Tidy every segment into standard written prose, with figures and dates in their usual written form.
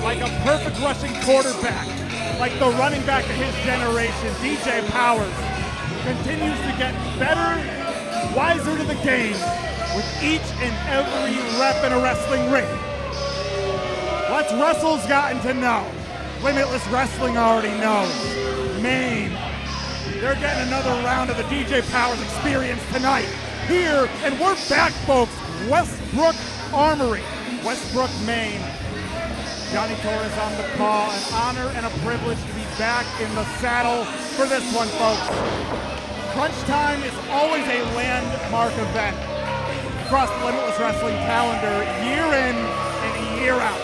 Like a perfect rushing quarterback, like the running back of his generation, DJ Powers continues to get better, wiser to the game with each and every rep in a wrestling ring. What's Russell's gotten to know? Limitless Wrestling already knows. Maine, they're getting another round of the DJ Powers experience tonight. Here, and we're back, folks. Westbrook Armory, Westbrook, Maine. Johnny Torres on the call. An honor and a privilege to be back in the saddle for this one, folks. Crunch Time is always a landmark event across the Limitless Wrestling calendar, year in and year out.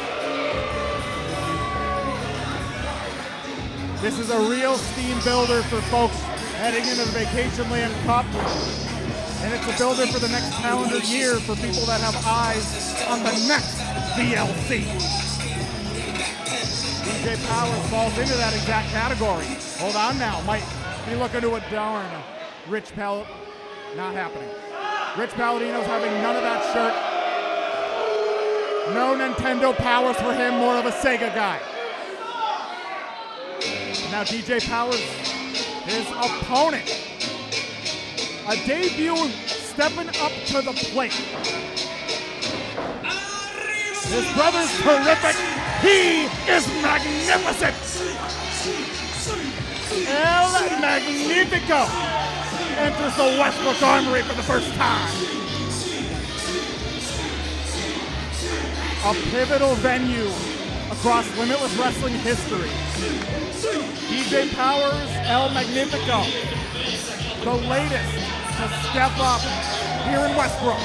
This is a real steam builder for folks heading into the Vacationland Cup. And it's a builder for the next calendar year for people that have eyes on the next VLC. DJ Powers falls into that exact category. Hold on now, might be looking to a darn Rich Palladino. Not happening. Rich Palladino's having none of that shirt. No Nintendo Powers for him, more of a Sega guy. Now DJ Powers, his opponent, a debut stepping up to the plate. His brother's terrific. He is magnificent. El Magnifico enters the Westbrook Armory for the first time. A pivotal venue across Limitless Wrestling history. DJ Powers, El Magnifico, the latest to step up here in Westbrook.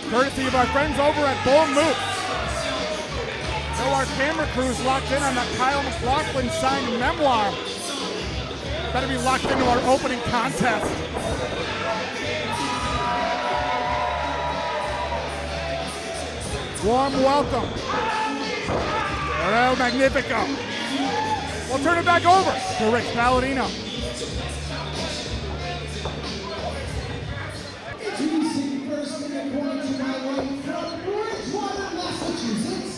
Courtesy of our friends over at Bull Moose. So our camera crew's locked in on that Kyle McLaughlin signed memoir. Better be locked into our opening contest. Warm welcome. El Magnifico. We'll turn it back over to Rich Palladino. Introducing first in the corner to my right from Bridgewater, Massachusetts.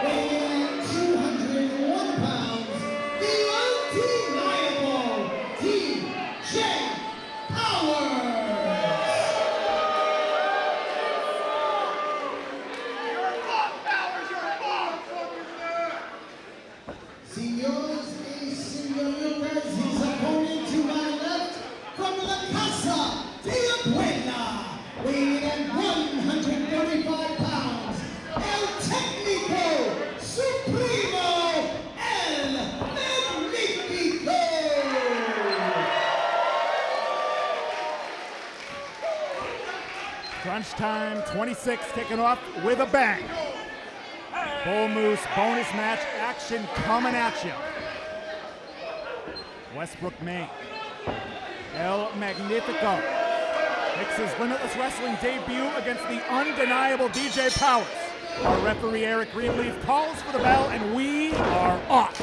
Weighing in 201 pounds, the undeniable DJ Powers. Señores y señoritas, his opponent to my left from La Casa de la Puebla, weighing in at 135 pounds, El Técnico Supremo, El Magnifico. Crunch Time 26 kicking off with a bang. Bull Moose bonus match action coming at you. Westbrook, Maine. El Magnifico makes his Limitless Wrestling debut against the undeniable DJ Powers. Our referee Eric Greenleaf calls for the bell, and we are off.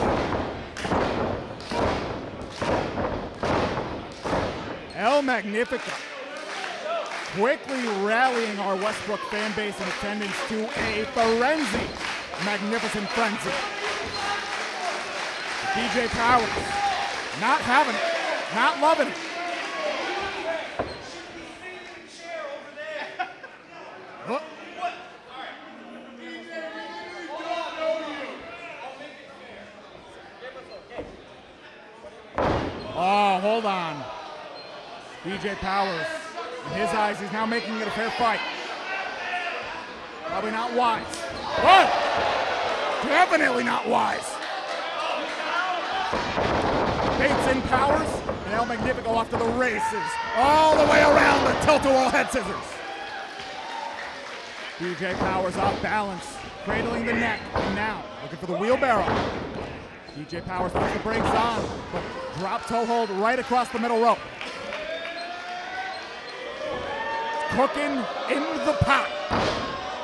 El Magnifico quickly rallying our Westbrook fan base in attendance to a frenzy, magnificent frenzy. DJ Powers not having it, not loving it. Oh, hold on. DJ Powers, in his eyes, he's now making it a fair fight. Probably not wise. What? Definitely not wise. Bates in Powers, and El Magnifico off to the races. All the way around the tilt-a-whirl head scissors. DJ Powers off balance, cradling the neck, and now looking for the wheelbarrow. DJ Powers puts the brakes on, but drop toe hold right across the middle rope. Cooking in the pot,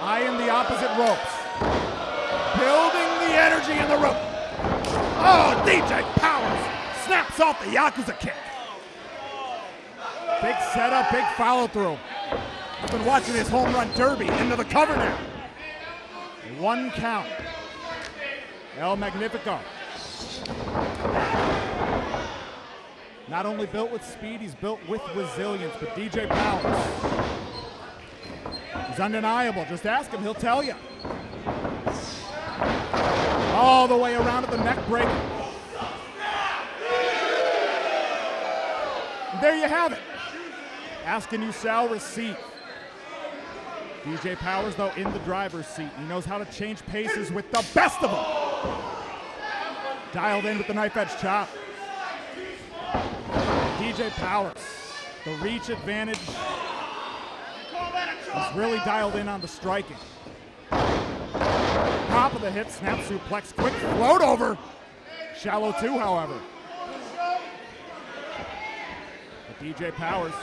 eyeing the opposite ropes. Building the energy in the rope. Oh, DJ Powers snaps off the Yakuza kick. Big setup, big follow through. I've been watching his home run derby into the cover now. 1 count. El Magnifico. Not only built with speed, he's built with resilience, but DJ Powers, he's undeniable. Just ask him, he'll tell you. All the way around to the neck break. And there you have it. Ask and you shall receive. DJ Powers, though, in the driver's seat. He knows how to change paces with the best of them. Dialed in with the knife edge chop. DJ Powers, the reach advantage. He's really dialed in on the striking. Top of the hip, snap suplex, quick float over. Shallow 2, however. But DJ Powers,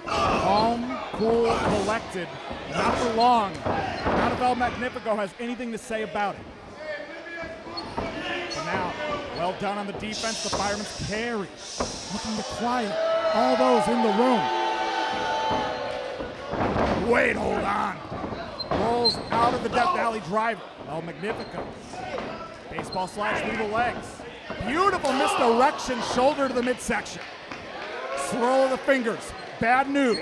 calm, cool, collected, not for long. Not if El Magnifico has anything to say about it. But now, well done on the defense, the fireman's carry. Looking to quiet all those in the room. Wait, hold on. Rolls out of the Death Alley driver. El Magnifico. Baseball slash through the legs. Beautiful misdirection, shoulder to the midsection. Swirl of the fingers. Bad news.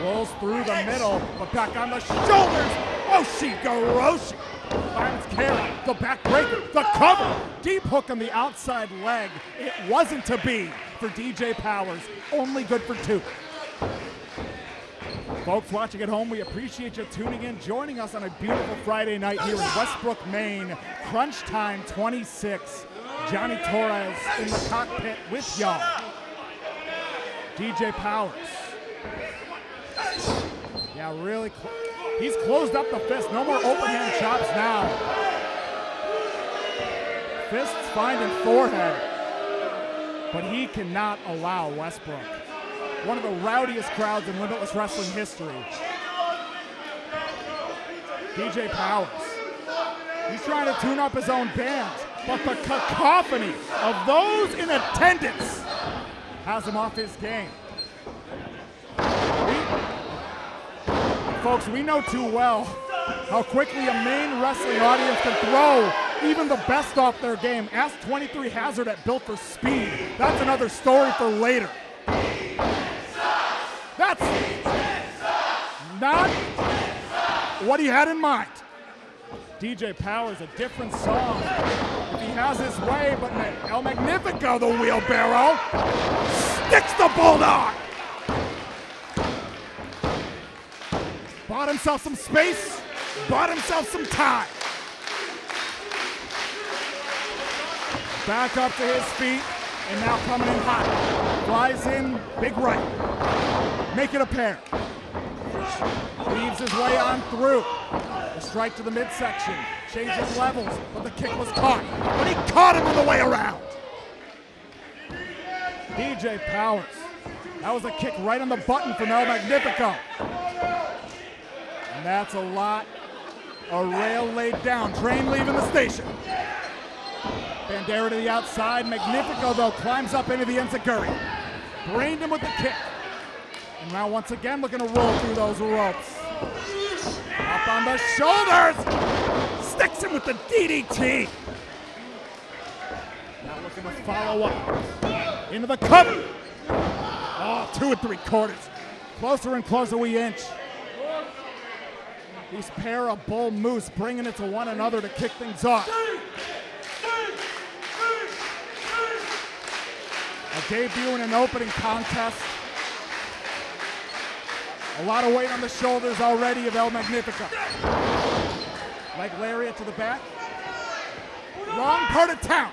Rolls through the middle, but back on the shoulders. Oshigoroshi. Fireman's carry, the back breaker, the cover. Deep hook on the outside leg. It wasn't to be for DJ Powers. Only good for 2. Folks watching at home, we appreciate you tuning in, joining us on a beautiful Friday night here in Westbrook, Maine. Crunch Time 26. Johnny Torres in the cockpit with y'all. DJ Powers. Yeah, really. He's closed up the fist. No more open hand chops now. Fists finding forehead. But he cannot allow Westbrook, one of the rowdiest crowds in Limitless Wrestling history. DJ Powers. He's trying to tune up his own band, but the cacophony of those in attendance has him off his game. Folks, we know too well how quickly a Maine wrestling audience can throw even the best off their game. Ask 23 Hazard at Built for Speed. That's another story for later. That's not what he had in mind. DJ Powers, a different song if he has his way, but El Magnifico, the wheelbarrow, sticks the bulldog. Bought himself some space, bought himself some time. Back up to his feet, and now coming in hot. Flies in, big right. Make it a pair. Weaves his way on through. The strike to the midsection. Changes levels, but the kick was caught. But he caught him on the way around. DJ Powers That was a kick right on the button from El Magnifico. And that's a lot. A rail laid down. Train leaving the station. Bandera to the outside. Magnifico, though, climbs up into the enziguri. Brained him with the kick. And now once again looking to roll through those ropes. Up on the shoulders. Sticks him with the DDT. Now looking to follow up. Into the cover. Oh, 2 3/4. Closer and closer we inch. These pair of bull moose bringing it to one another to kick things off. A debut in an opening contest. A lot of weight on the shoulders already of El Magnifico. Leg lariat to the back. Wrong part of town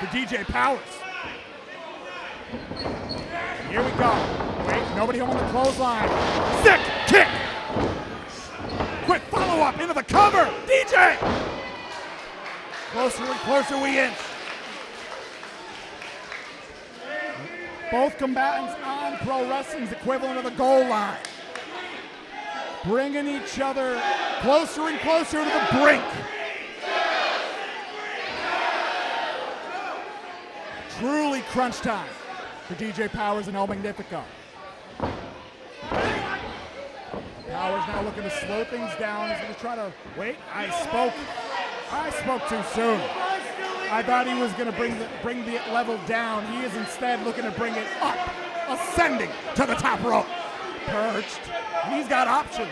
for DJ Powers. Here we go. Wait, nobody on the clothesline. Sick kick. Quick follow-up into the cover. DJ. Closer and closer we inch. Both combatants on pro wrestling's equivalent of the goal line. Bringing each other closer and closer to the brink. Truly crunch time for DJ Powers and El Magnifico. Powers now looking to slow things down. He's going to try to wait. I spoke too soon. I thought he was going to bring the level down. He is instead looking to bring it up, ascending to the top rope. Perched. He's got options.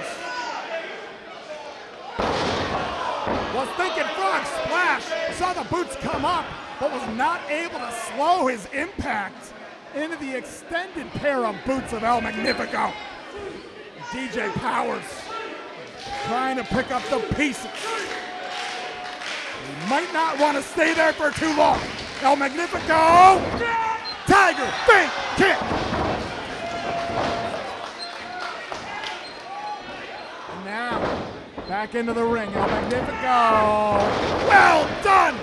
Was thinking frog splash. Saw the boots come up, but was not able to slow his impact into the extended pair of boots of El Magnifico. DJ Powers trying to pick up the pieces. He might not want to stay there for too long. El Magnifico, Tiger feint kick. And now, back into the ring, El Magnifico. Well done!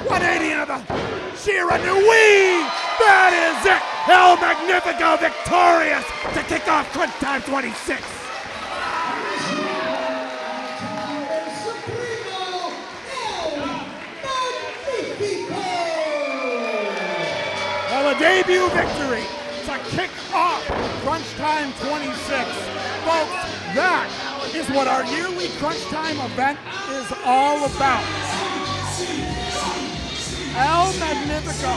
180 into the Shira Nui. That is it! El Magnifico victorious to kick off Crunch Time 26. Well, a debut victory to kick off Crunch Time 26. Folks, that is what our yearly Crunch Time event is all about. El Magnifico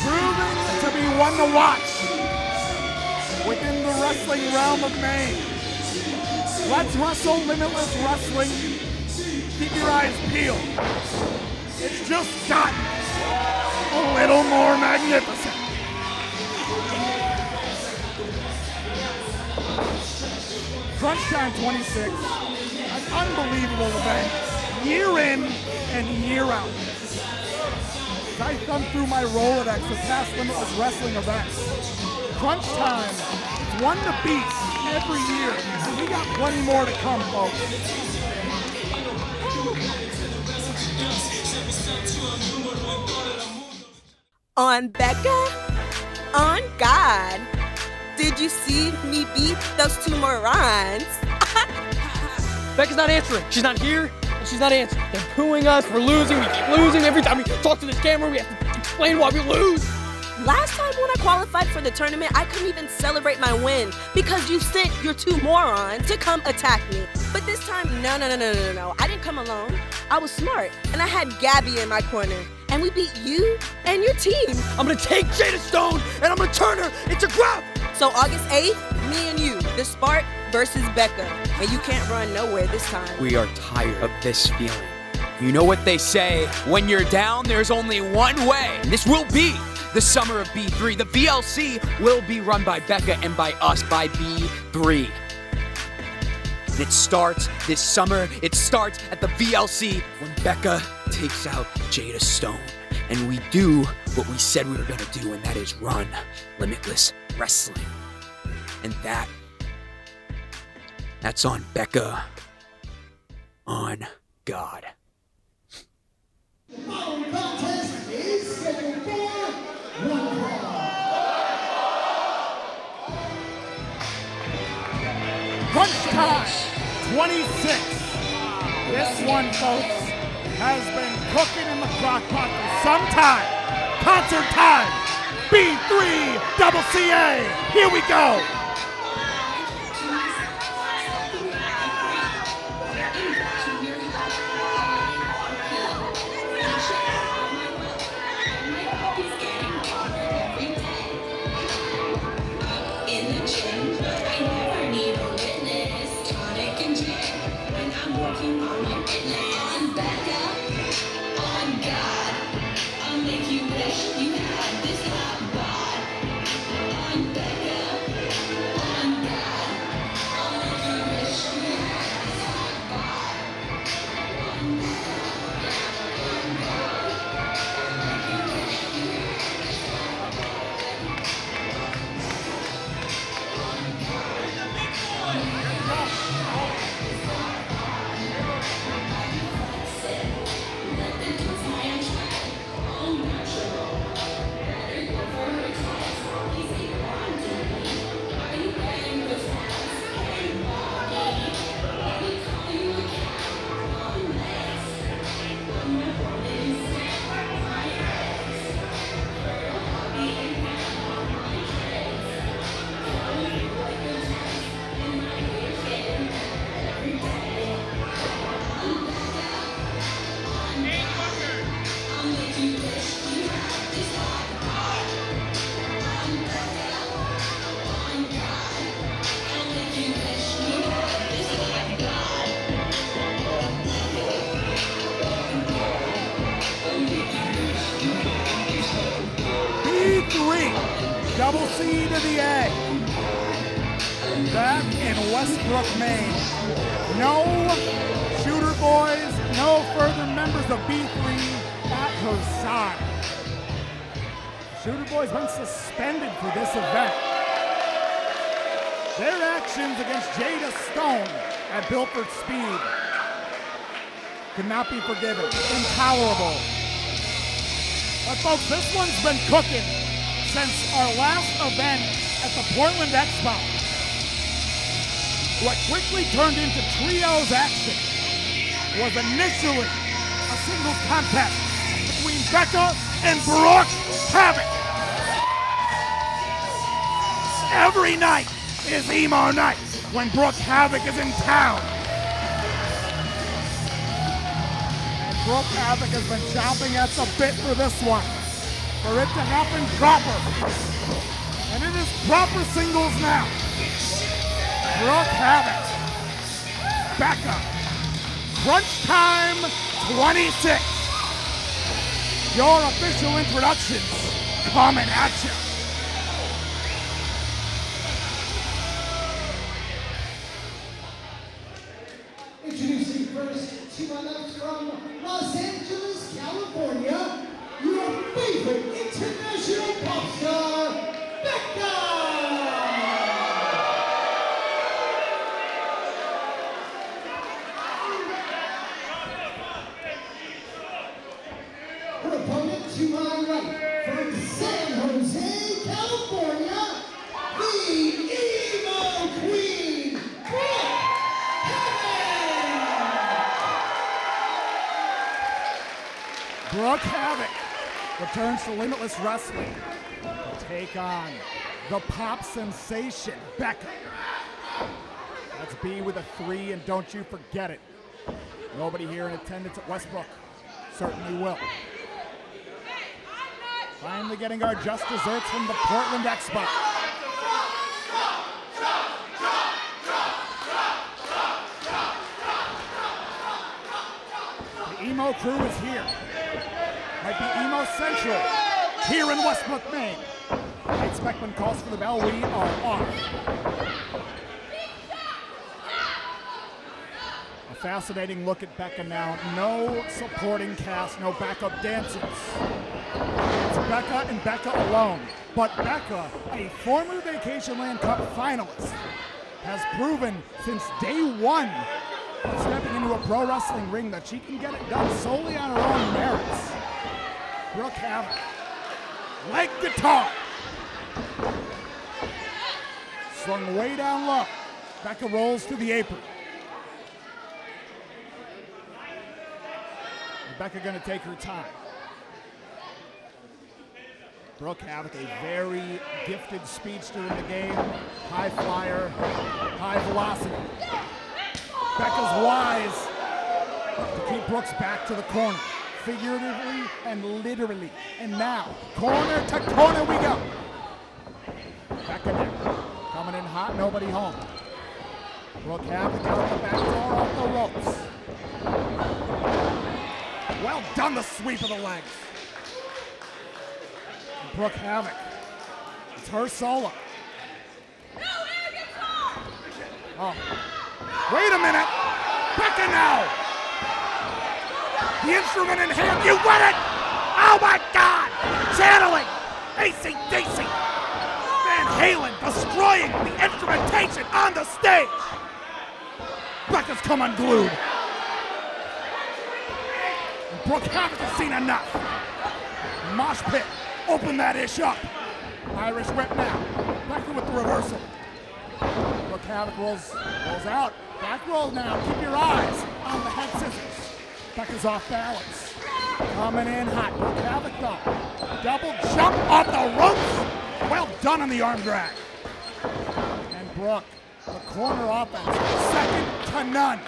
proving to be one to watch within the wrestling realm of Maine. Let's wrestle Limitless Wrestling. Keep your eyes peeled. It's just gotten a little more magnificent. Crunch Time 26, an unbelievable event, year in and year out. I thumb through my Rolodex of past Limitless Wrestling events. Crunch Time, it's one to beat every year. And we got plenty more to come, folks. On Becca? On God. Did you see me beat those two morons? Becca's not answering. She's not here. She's not answering. They're booing us. We're losing. We keep losing. Every time we talk to this camera, we have to explain why we lose. Last time when I qualified for the tournament, I couldn't even celebrate my win because you sent your two morons to come attack me. But this time, no. I didn't come alone. I was smart, and I had Gabby in my corner. And we beat you and your team. I'm going to take Jada Stone, and I'm going to turn her into Grub. So August 8th, me and you, the Spark versus Becca. And you can't run nowhere this time. We are tired of this feeling. You know what they say, when you're down, there's only one way. And this will be the summer of B3. The VLC will be run by Becca and by us, by B3. And it starts this summer. It starts at the VLC when Becca takes out Jada Stone. And we do what we said we were going to do, and that is run Limitless Wrestling. And that's on Becca, on God. The following contest is scheduled for one fall. This one, folks, has been cooking in the crock pot for some time. Concert time. B3CCA. Here we go. Double C to the A. Back in Westbrook, Maine. No shooter boys, no further members of B3 at her side. Shooter boys been suspended for this event. Their actions against Jada Stone at Bilford Speed could not be forgiven. Intolerable. But folks, this one's been cooking since our last event at the Portland Expo. What quickly turned into trios action was initially a singles contest between Becca and Brooke Havok. Every night is emo night when Brooke Havok is in town. And Brooke Havok has been chomping at the bit for this one, for it to happen proper. And it is proper singles now. Brooke Havok, Becca, Crunch Time 26. Your official introductions coming at you. Introducing first to my left from Los Angeles, California, your favorite international pop star, Becca! Her opponent to my right, from San Jose, California, the Emo Queen, Brooke Havok! Brooke Havok returns to Limitless Wrestling to take on the pop sensation, Becca. That's B with a 3, and don't you forget it. Nobody here in attendance at Westbrook certainly will. Finally getting our just desserts from the Portland Expo. The emo crew is here. Might be emo central here in Westbrook, Maine. I expect when calls for the bell, we are off. A fascinating look at Becca now. No supporting cast, no backup dancers. It's Becca and Becca alone. But Becca, a former Vacationland Cup finalist, has proven since day one of stepping into a pro wrestling ring that she can get it done solely on her own merits. Brooke Havok, leg guitar. Slung way down low. Becca rolls to the apron. Becca gonna take her time. Brooke Havok, a very gifted speedster in the game. High flyer, high velocity. Becca's wise to keep Brooks back to the corner, figuratively and literally. And now, corner to corner we go. Becca now, coming in hot, nobody home. Brooke Havok out the back door, off the ropes. Well done, the sweep of the legs. Brooke Havok, it's her solo. Oh, wait a minute, Becca now. The instrument in hand, you win it! Oh my God! Channeling AC/DC. Van Halen destroying the instrumentation on the stage. Becca's come unglued. And Brooke Havok has seen enough. Mosh pit, open that ish up. Irish whip now. Becca with the reversal. Brooke Havok rolls out. Back roll now. Keep your eyes on the head scissors. Becca's off balance. Coming in hot. Brooke Havok though. Double jump off the ropes. Well done on the arm drag. And Brooke, the corner offense, second to none.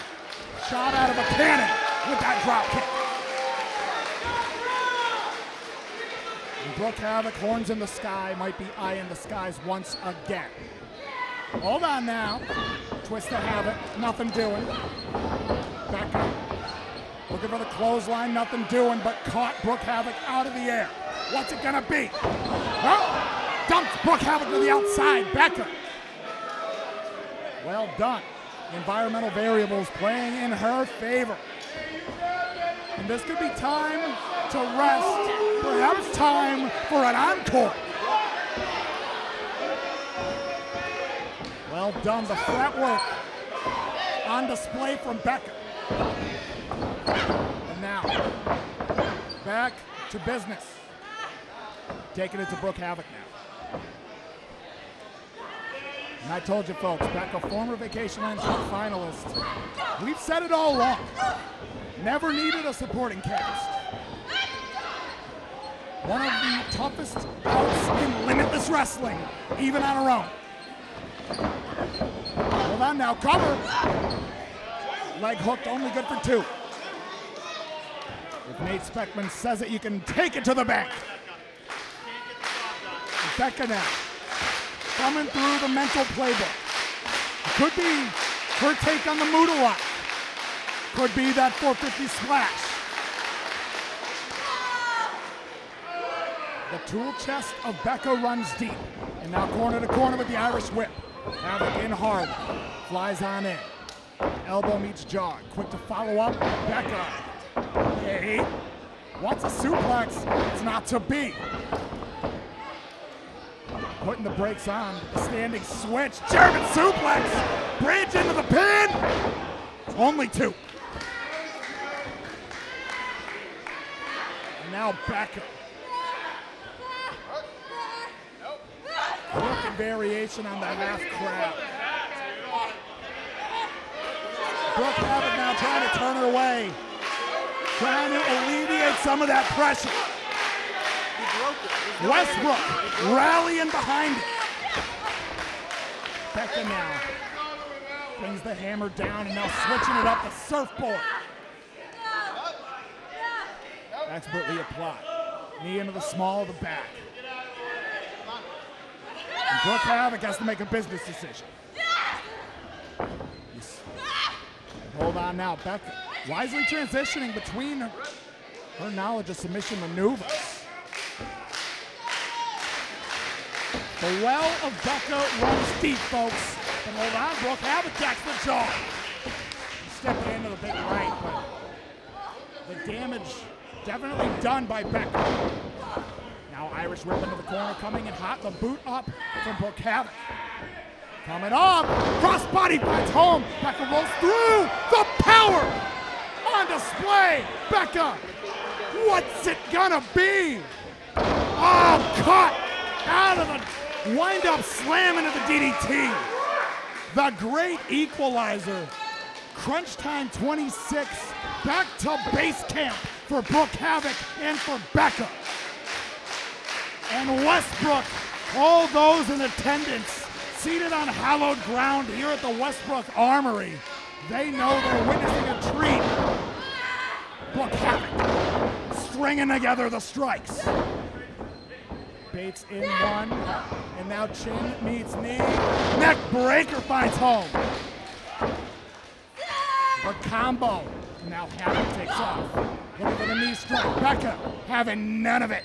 Shot out of a cannon with that drop kick. And Brooke Havok, horns in the sky, might be eye in the skies once again. Hold on now. Twist to Havok, nothing doing. Back up. Looking for the clothesline, nothing doing, but caught Brooke Havok out of the air. What's it gonna be? Oh, dumped Brooke Havok to the outside. Becca. Well done. Environmental variables playing in her favor. And this could be time to rest, perhaps time for an encore. Well done, the flat work on display from Becca. And now, back to business. Taking it to Brooke Havok now. And I told you folks, Becca, former Vacationland Cup finalist. We've said it all along. Never needed a supporting cast. One of the toughest outs in Limitless Wrestling, even on her own. Hold on now, cover. Leg hooked, only good for two. If Nate Speckman says it, you can take it to the bank. Becca now, coming through the mental playbook. Could be her take on the Muda Lock. Could be that 450 splash. The tool chest of Becca runs deep. And now corner to corner with the Irish whip. Havok in hard, flies on in. Elbow meets jaw, quick to follow up. Becca, hey, wants a suplex, it's not to be. Putting the brakes on, standing switch, German suplex, bridge into the pin, only two. And now Becca. Broken variation on the half crab. Brooke Havok now trying to turn her away. Trying to alleviate some of that pressure. Westbrook rallying behind it. Becca now brings the hammer down and now switching it up the surfboard. Expertly applied. Knee into the small of the back. And Brooke Havok has to make a business decision. Hold on now, Becca wisely transitioning between her knowledge of submission maneuvers. The well of Becca runs deep, folks. And hold on, Brooke Havok jacks the jaw. Stepping into the big right, but the damage definitely done by Becca. Now Irish whip into the corner, coming in hot. The boot up from Brooke Havok. Coming up, crossbody finds home. Becca rolls through. The power on display. Becca, what's it gonna be? Oh, caught out of the wind-up slam into the DDT. The great equalizer. Crunch time 26. Back to base camp for Brooke Havok and for Becca. And Westbrook, all those in attendance, seated on hallowed ground here at the Westbrook Armory, they know they're witnessing a treat. Brooke Havok stringing together the strikes. Bates in one, and now chin meets knee. Neck breaker finds home. The combo. Now Havok takes off. Looking for the knee strike. Becca having none of it.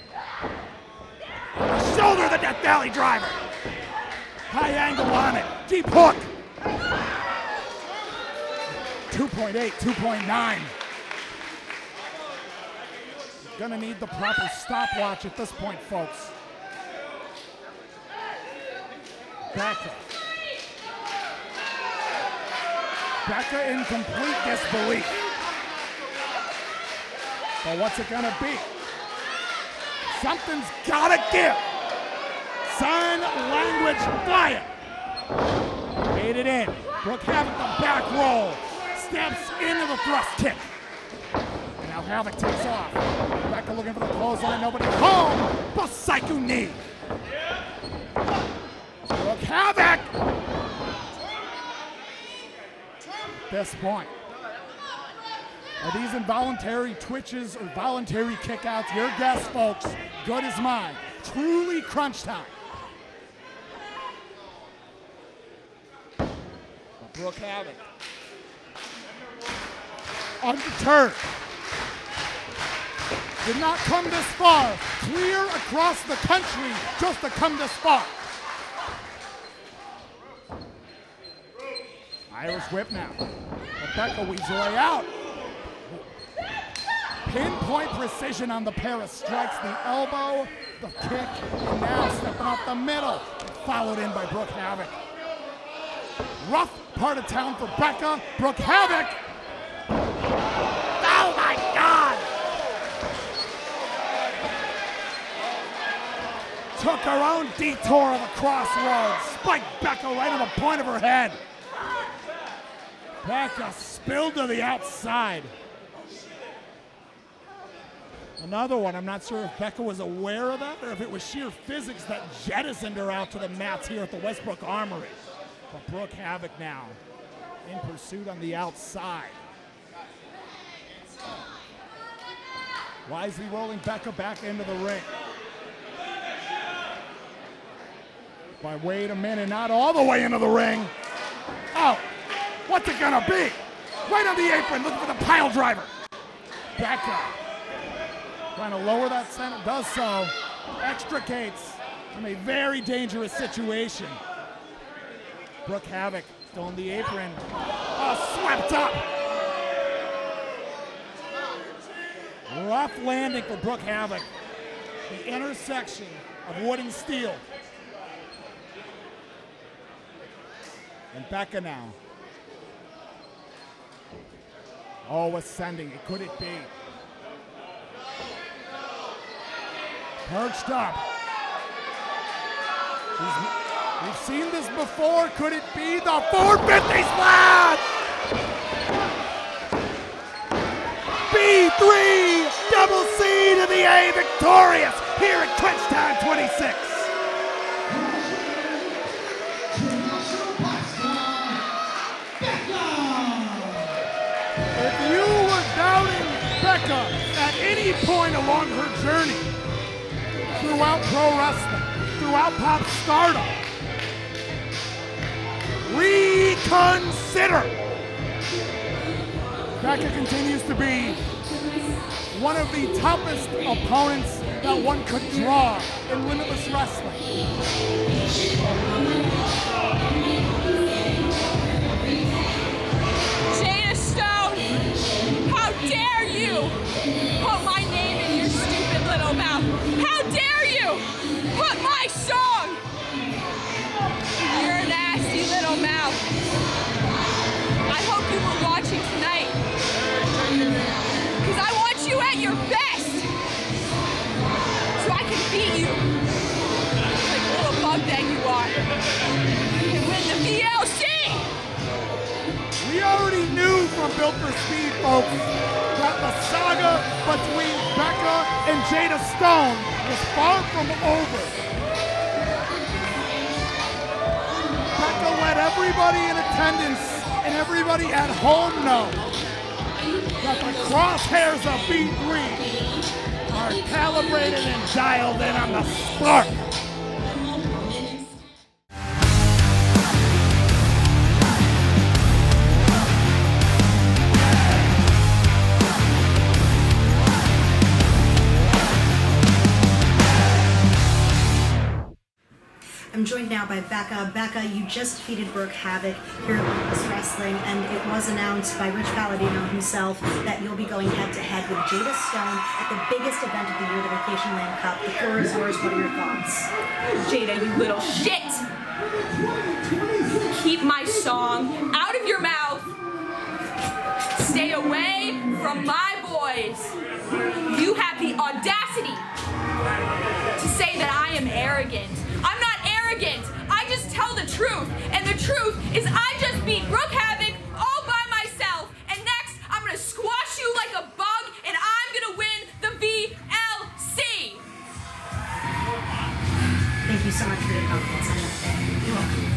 On the shoulder, the Death Valley driver. High angle on it. Deep hook. 2.8, 2.9. Gonna need the proper stopwatch at this point, folks. Becca. Becca in complete disbelief. But what's it gonna be? Something's gotta give. Sign language fire. Made it in. Brooke Havok the back roll. Steps into the thrust kick. And now Havok takes off. Becca looking for the clothesline. Nobody home. Bustah knee. Brooke Havok. This point. Are these involuntary twitches or voluntary kickouts? Your guess, folks. Good as mine. Truly crunch time. Brooke Havok. Undeterred. Did not come this far. Clear across the country just to come this far. Irish whip now. Becca weaves her way out. Pinpoint precision on the pair of strikes. The elbow, the kick, and now stepping off the middle. Followed in by Brooke Havok. Rough part of town for Becca. Brooke Havok. Oh my God! Took her own detour of the crossroads. Spiked Becca right on the point of her head. Becca spilled to the outside. Another one, I'm not sure if Becca was aware of that or if it was sheer physics that jettisoned her out to the mats here at the Westbrook Armory. But Brooke Havok now in pursuit on the outside. Wisely rolling Becca back into the ring. But wait a minute, not all the way into the ring. Oh, what's it gonna be? Right on the apron, looking for the pile driver. Becca trying to lower that center, does so, extricates from a very dangerous situation. Brooke Havok still on the apron. Oh, swept up. Rough landing for Brooke Havok. The intersection of wood and steel. And Becca now. Oh, ascending. Could it be? Perched up. We've seen this before. Could it be the 450 splash? B3CCA victorious here at Crunch Time 26. If you were doubting Becca at any point along her journey, throughout pro wrestling, throughout pop stardom, reconsider. Becca continues to be one of the toughest opponents that one could draw in Limitless Wrestling. Jada Stone, how dare you put my name in your stupid little mouth? How dare you put my song in your nasty little mouth? I hope you were watching tonight, because I want you at your best, so I can beat you like a little bug that you are, and win the VLC! We already knew from Built for Speed, folks, that the saga between Becca and Jada Stone was far from over. Becca let everybody in attendance and everybody at home know that the crosshairs of B3 are calibrated and dialed in on the spark. I'm joined now by Becca. Becca, you just defeated Brooke Havok here at Limitless Wrestling, and it was announced by Rich Palladino himself that you'll be going head-to-head with Jada Stone at the biggest event of the year, the Vacationland Cup. The floor is yours. What are your thoughts? Jada, you little shit! Keep my song out of your mouth. Stay away from my boys. You have the audacity to say that I am arrogant. I'm not arrogant. I just tell the truth. And the truth is I just beat Brooke Havok all by myself. And next, I'm going to squash you like a bug and I'm going to win the VLC. Thank you so much for your confidence. You're welcome.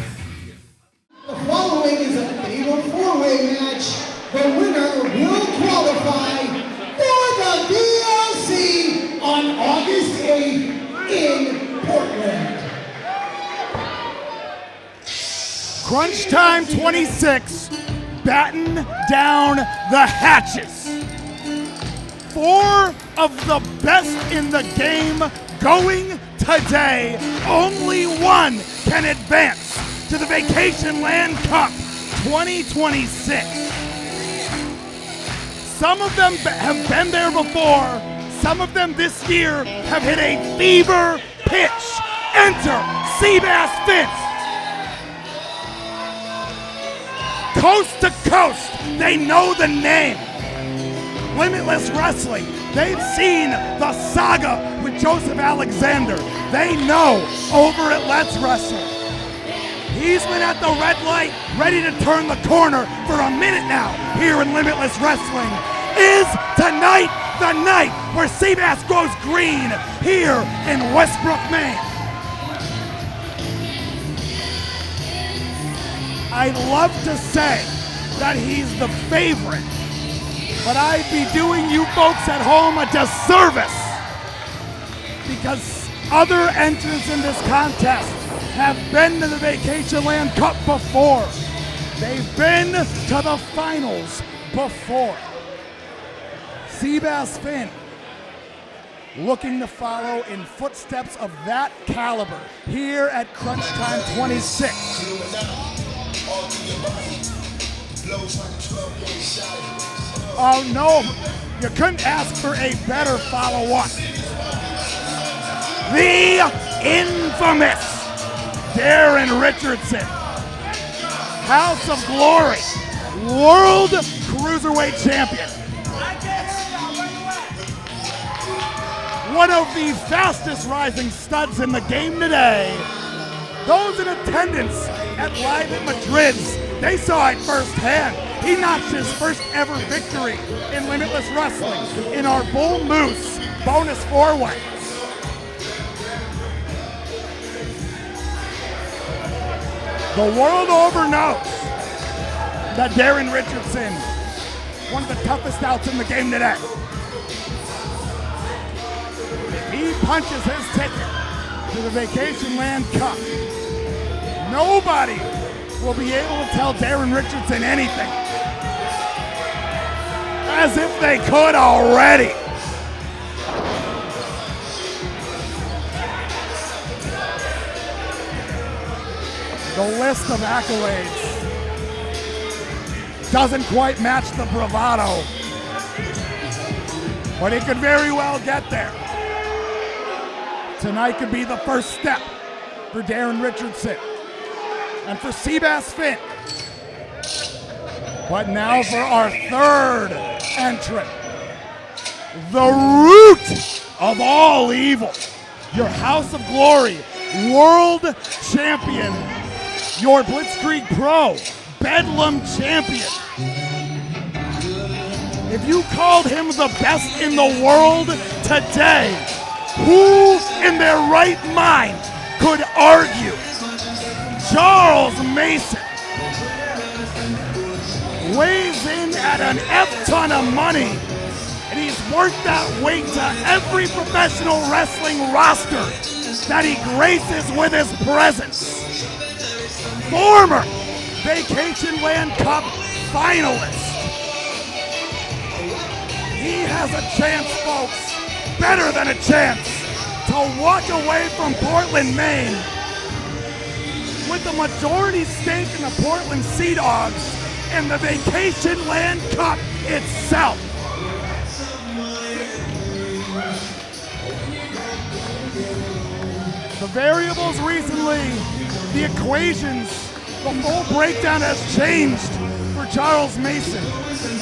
The following is a fatal four-way match. The winner will qualify for the VLC on August 8th in Portland. Crunch Time 26, batten down the hatches. 4 of the best in the game going today. Only one can advance to the Vacationland Cup 2026. Some of them have been there before. Some of them this year have hit a fever pitch. Enter Seabass Vince. Coast to coast, they know the name. Limitless Wrestling, they've seen the saga with Joseph Alexander. They know over at Let's Wrestle. He's been at the red light, ready to turn the corner for a minute now here in Limitless Wrestling. Is tonight the night where Seabass goes green here in Westbrook, Maine? I'd love to say that he's the favorite, but I'd be doing you folks at home a disservice because other entrants in this contest have been to the Vacationland Cup before. They've been to the finals before. Seabass Finn looking to follow in footsteps of that caliber here at Crunch Time 26. Oh no, you couldn't ask for a better follow-up. The infamous Daron Richardson, House of Glory, World Cruiserweight Champion. One of the fastest rising studs in the game today. Those in attendance at Live at Madrid's, they saw it firsthand. He notched his first ever victory in Limitless Wrestling in our Bull Moose bonus 4-way. The world over knows that Daron Richardson, one of the toughest outs in the game today. If he punches his ticket to the Vacationland Cup, nobody will be able to tell Daron Richardson anything. As if they could already. The list of accolades doesn't quite match the bravado, but it could very well get there. Tonight could be the first step for Daron Richardson and for Seabass Finn. But now for our third entrant, the root of all evil, your House of Glory World Champion, your Blitzkrieg Pro Bedlam Champion. If you called him the best in the world today, who in their right mind could argue Charles Mason weighs in at an F-ton of money, and he's worth that weight to every professional wrestling roster that he graces with his presence. Former Vacationland Cup finalist. He has a chance, folks, better than a chance, to walk away from Portland, Maine with the majority stake in the Portland Sea Dogs and the Vacationland Cup itself. The variables recently, the equations, the full breakdown has changed for Charles Mason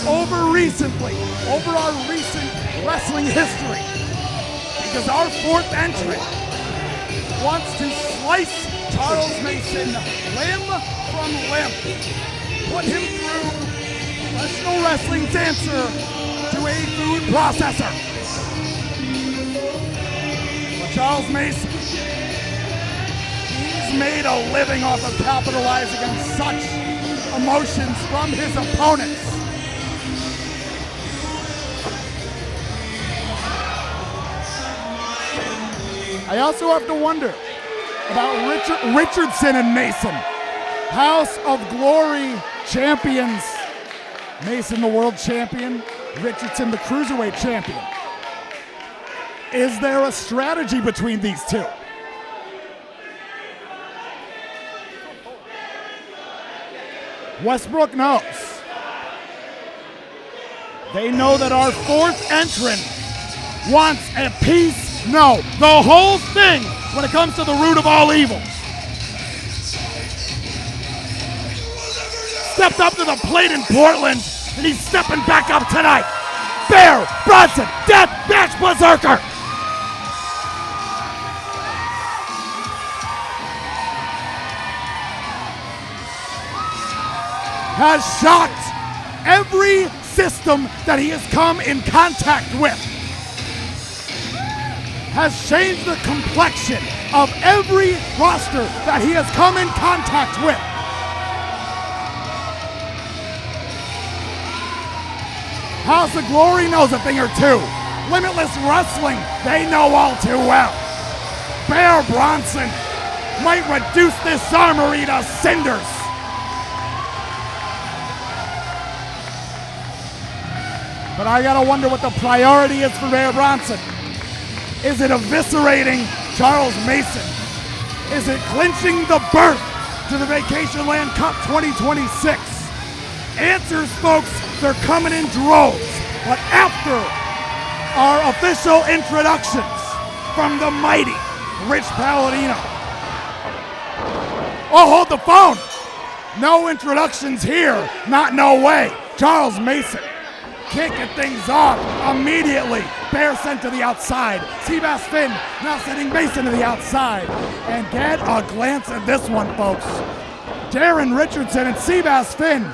over our recent wrestling history, because our fourth entrant wants to slice Charles Mason limb from limb, put him through professional wrestling's answer to a food processor. But Charles Mason, he's made a living off of capitalizing on such emotions from his opponents. I also have to wonder about Richardson and Mason, House of Glory champions. Mason, the world champion, Richardson, the cruiserweight champion. Is there a strategy between these two? Westbrook knows. They know that our fourth entrant wants a piece, no, the whole thing when it comes to the root of all evil. Stepped up to the plate in Portland, and he's stepping back up tonight. Bear, Bronson, Death Match Berserker. Has shocked every system that he has come in contact with. Has changed the complexion of every roster that he has come in contact with. House of Glory knows a thing or two. Limitless Wrestling, they know all too well. Bear Bronson might reduce this armory to cinders. But I gotta wonder what the priority is for Bear Bronson. Is it eviscerating Charles Mason? Is it clinching the berth to the Vacationland Cup 2026? Answers, folks, they're coming in droves. But after our official introductions from the mighty Rich Palladino. Oh, hold the phone. No introductions here. Not no way. Charles Mason kicking things off immediately. Bear sent to the outside. Seabass Finn now sending Mason to the outside. And get a glance at this one, folks. Daron Richardson and Seabass Finn.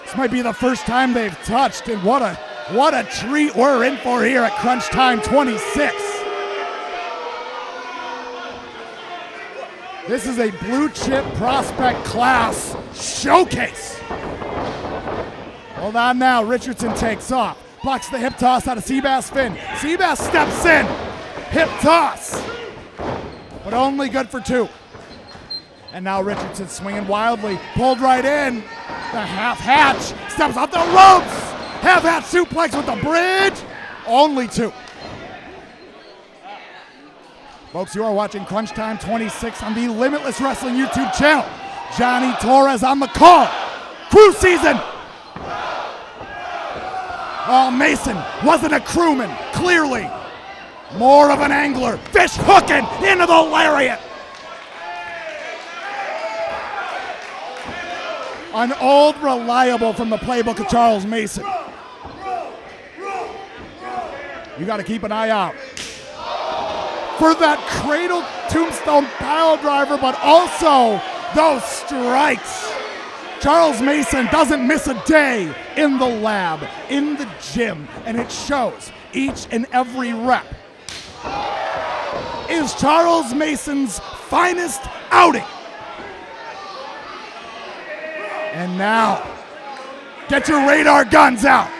This might be the first time they've touched, and what a treat we're in for here at Crunch Time 26. This is a blue chip prospect class showcase. Hold on now, Richardson takes off. Blocks the hip toss out of Seabass Finn. Seabass steps in. Hip toss. But only good for two. And now Richardson swinging wildly. Pulled right in. The half hatch. Steps off the ropes. Half hatch suplex with the bridge. Only two. Folks, you are watching Crunch Time 26 on the Limitless Wrestling YouTube channel. Johnny Torres on the call. Crew season. Oh, Mason wasn't a crewman, clearly. More of an angler. Fish hooking into the lariat. An old reliable from the playbook of Charles Mason. You got to keep an eye out for that cradle tombstone pile driver, but also those strikes. Charles Mason doesn't miss a day in the lab, in the gym, and it shows. each and every rep is Charles Mason's finest outing. And now, get your radar guns out.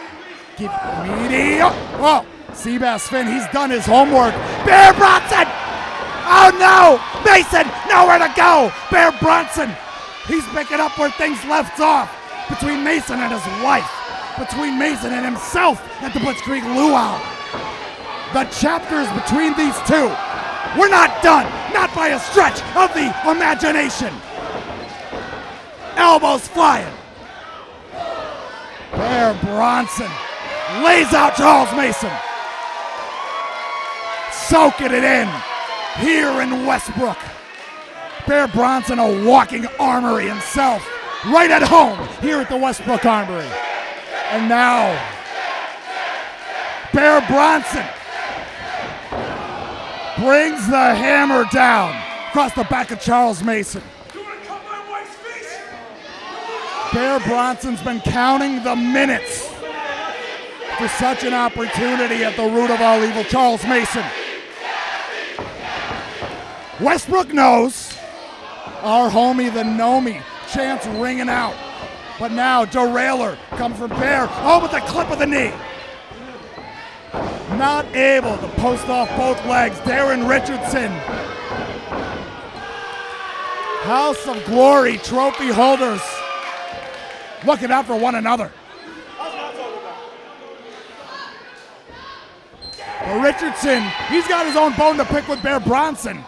Keep meaty. Oh, Seabass Finn, he's done his homework. Bear Bronson! Oh no! Mason, nowhere to go! Bear Bronson, he's picking up where things left off. Between Mason and his wife. Between Mason and himself at the Blitzkrieg Luau. The chapters between these two, we're not done. Not by a stretch of the imagination. Elbows flying. Bear Bronson lays out Charles Mason. Soaking it in here in Westbrook. Bear Bronson, a walking armory himself, right at home here at the Westbrook Armory. And now, Bear Bronson brings the hammer down across the back of Charles Mason. Bear Bronson's been counting the minutes for such an opportunity at the root of all evil, Charles Mason. Westbrook knows. Our homie, the Nomi, chants ringing out. But now, derailer comes from Bear. Oh, with the clip of the knee. Not able to post off both legs. Daron Richardson. House of Glory trophy holders looking out for one another. But Richardson, he's got his own bone to pick with Bear Bronson.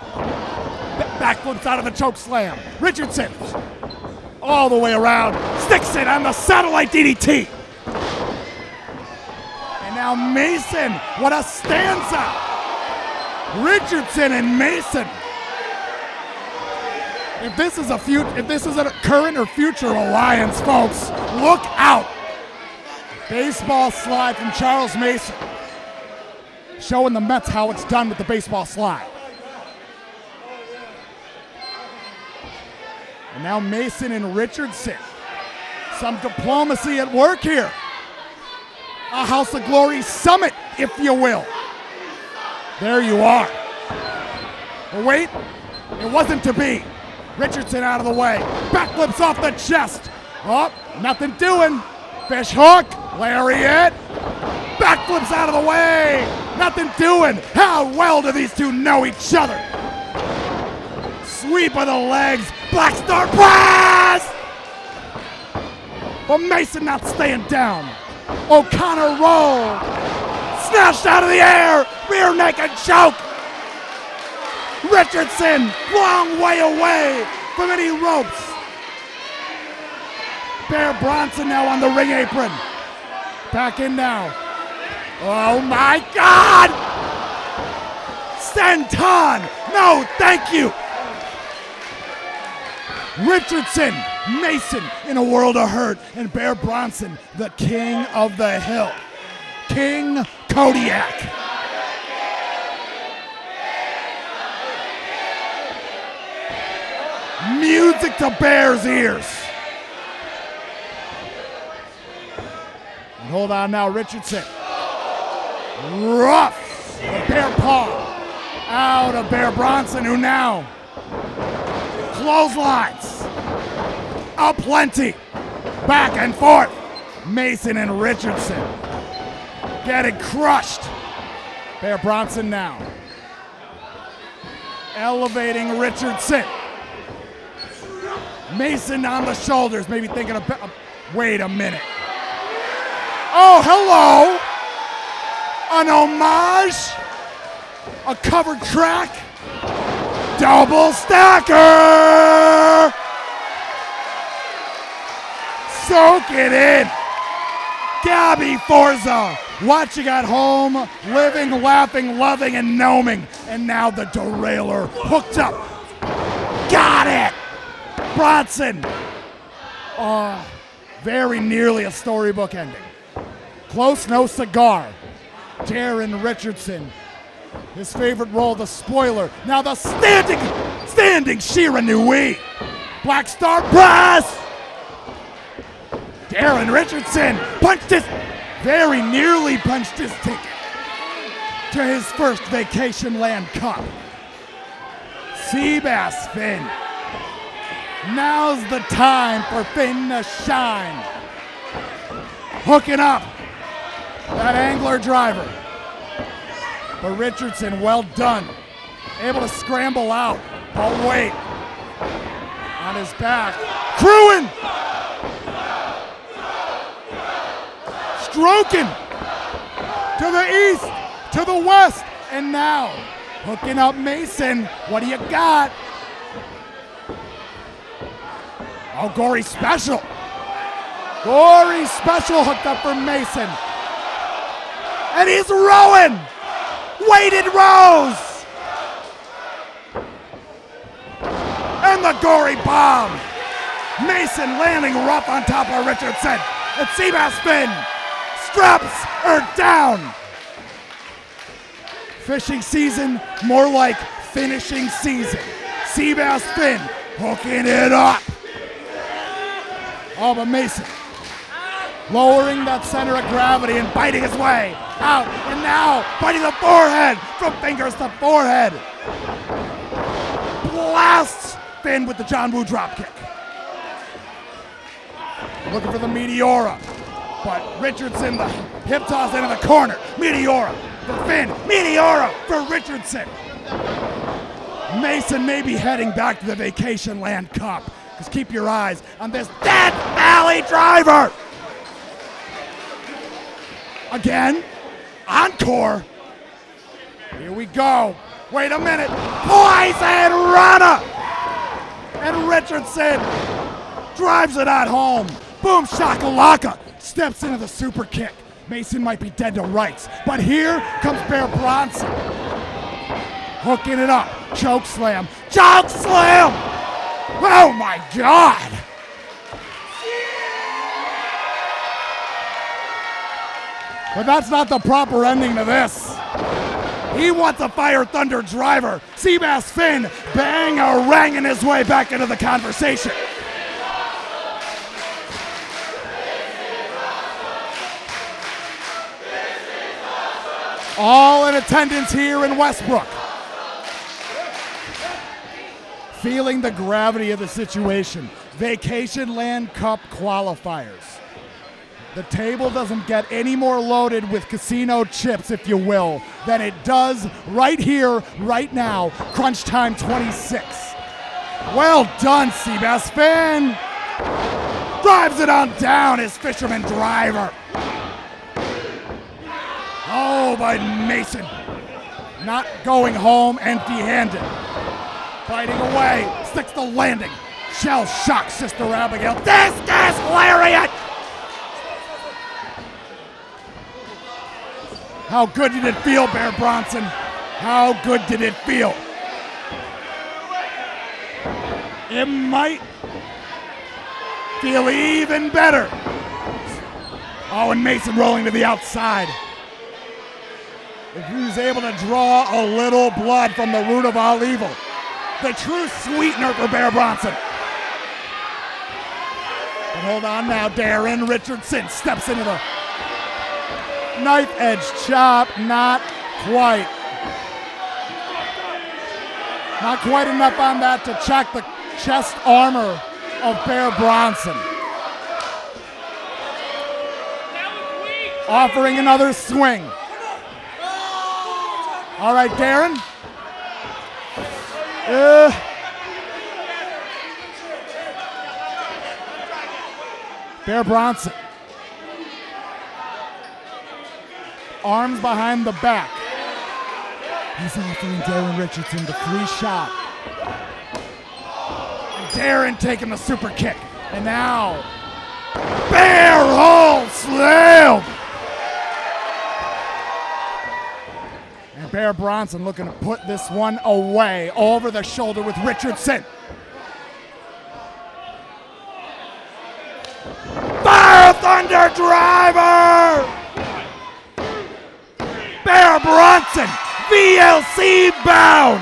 Backflips out of the choke slam. Richardson, all the way around, sticks it on the satellite DDT. And now Mason, what a stanza. Richardson and Mason. If this is a current or future alliance, folks, look out. Baseball slide from Charles Mason. Showing the Mets how it's done with the baseball slide. And now Mason and Richardson. Some diplomacy at work here. A House of Glory summit, if you will. There you are. But wait, it wasn't to be. Richardson out of the way. Backflips off the chest. Oh, nothing doing. Fish hook. Lariat. Backflips out of the way. Nothing doing. How well do these two know each other? Sweep of the legs. Black Star Press! But Mason not staying down. O'Connor roll. Snatched out of the air. Rear naked choke. Richardson, long way away from any ropes. Bear Bronson now on the ring apron. Back in now. Oh my God! Senton! No, thank you! Richardson, Mason in a world of hurt, and Bear Bronson, the king of the hill. King Kodiak. Music to Bear's ears. And hold on now, Richardson. Rough. The Bear paw. Out of Bear Bronson, who now clotheslines. Aplenty. Back and forth. Mason and Richardson getting crushed. Bear Bronson now elevating Richardson. Mason on the shoulders, maybe thinking wait a minute. Oh, hello. An homage. A covered track. Double stacker. Soak it in. Gabby Forza watching at home, living, laughing, loving, and gnoming. And now the derailer hooked up. Got it. Bronson. Very nearly a storybook ending. Close, no cigar. Daron Richardson. His favorite role, the spoiler. Now the standing Shiranui. Black Star Press. Daron Richardson very nearly punched his ticket. to his first Vacationland Cup. Seabass Finn. Now's the time for Finn to shine. Hooking up that angler driver. But Richardson, well done. Able to scramble out. But wait. On his back. Crewing! Stroking! To the east, to the west, and now hooking up Mason. What do you got? Oh, Gory Special. Gory Special hooked up for Mason. And he's rowing. Weighted rows. And the Gory Bomb. Mason landing rough on top of Richardson. And Seabass Finn. Straps are down. Fishing season, more like finishing season. Seabass Finn hooking it up. Oh, but Mason lowering that center of gravity and biting his way out. And now biting the forehead from fingers to forehead. Blasts Finn with the John Woo dropkick. Looking for the Meteora. But Richardson, the hip toss into the corner. Meteora for Finn. Meteora for Richardson. Mason may be heading back to the Vacationland Cup. Just keep your eyes on this Death Valley driver. Again, encore. Here we go. Wait a minute. Poison Rana. And Richardson drives it at home. Boom shakalaka. Steps into the super kick. Mason might be dead to rights, but here comes Bear Bronson. Hooking it up. Choke slam. Choke slam! Oh my God! But that's not the proper ending to this. He wants a Fire Thunder driver. Seabass Finn bang-a-ranging his way back into the conversation. All in attendance here in Westbrook. Feeling the gravity of the situation. Vacationland Cup qualifiers. The table doesn't get any more loaded with casino chips, if you will, than it does right here, right now, crunch time 26. Well done, Seabass Finn. Drives it on down, his fisherman driver. Oh, but Mason not going home empty-handed. Fighting away, sticks the landing. Shell shock Sister Abigail. Discus lariat! How good did it feel, Bear Bronson? How good did it feel? It might feel even better. Oh, and Mason rolling to the outside. If he was able to draw a little blood from the root of all evil. The true sweetener for Bear Bronson. But hold on now, Daron. Richardson steps into the knife edge chop. Not quite. Not quite enough on that to check the chest armor of Bear Bronson. Offering another swing. All right, Daron. Bear Bronson. Arms behind the back. He's offering Daron Richardson the free shot. And Daron taking the super kick. And now, Bear Hole Slam! And Bear Bronson looking to put this one away over the shoulder with Richardson. Fire Thunder driver! Bear Bronson, VLC bound!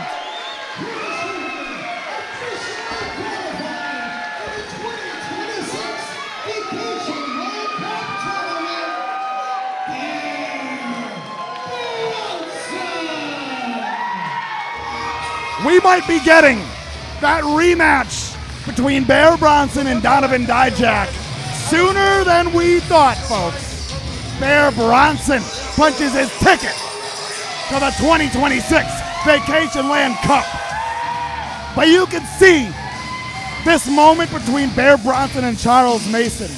we might be getting that rematch between Bear Bronson and Donovan Dijak sooner than we thought, folks. Bear Bronson punches his ticket to the 2026 Vacationland Cup. But you can see this moment between Bear Bronson and Charles Mason.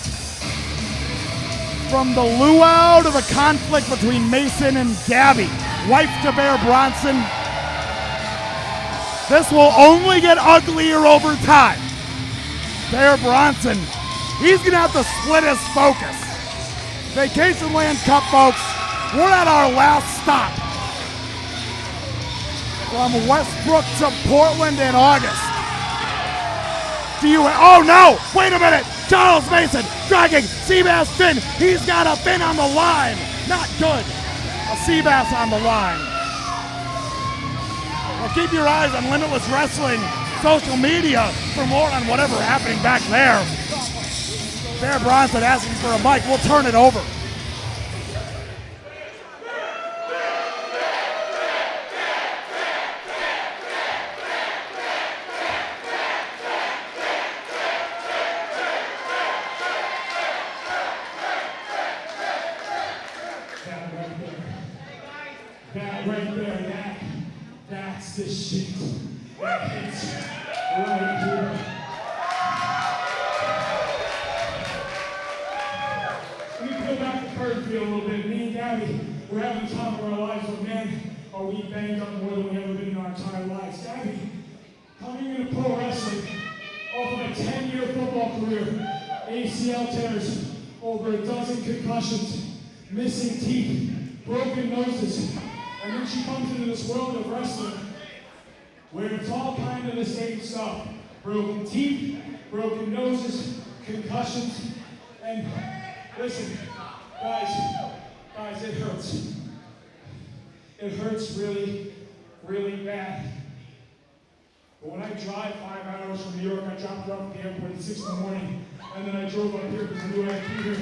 From the luau to the conflict between Mason and Gabby, wife to Bear Bronson, this will only get uglier over time. Bear Bronson, he's gonna have to split his focus. Vacationland Cup, folks, we're at our last stop. From Westbrook to Portland in August. Oh no, wait a minute. Charles Mason dragging Seabass Finn. He's got a Finn on the line. Not good. A Seabass on the line. Well, keep your eyes on Limitless Wrestling social media for more on whatever happening back there. Bear Bronson asking for a mic. We'll turn it over. That right there, that's the shit. That hits right here. Let me peel back the curtain for you a little bit. Me and Gabby, we're having the time of our lives, but man, are we banged up more than we've ever been in our entire lives. Gabby, coming into pro wrestling off of a 10-year football career, ACL tears, over a dozen concussions, missing teeth, broken noses. And then she comes into this world of wrestling where it's all kind of the same stuff. Broken teeth, broken noses, concussions, and listen, guys, it hurts. It hurts really, really bad. But when I drive 5 hours from New York, I dropped her off at the airport at 6 in the morning, and then I drove up here because I knew I had to be here.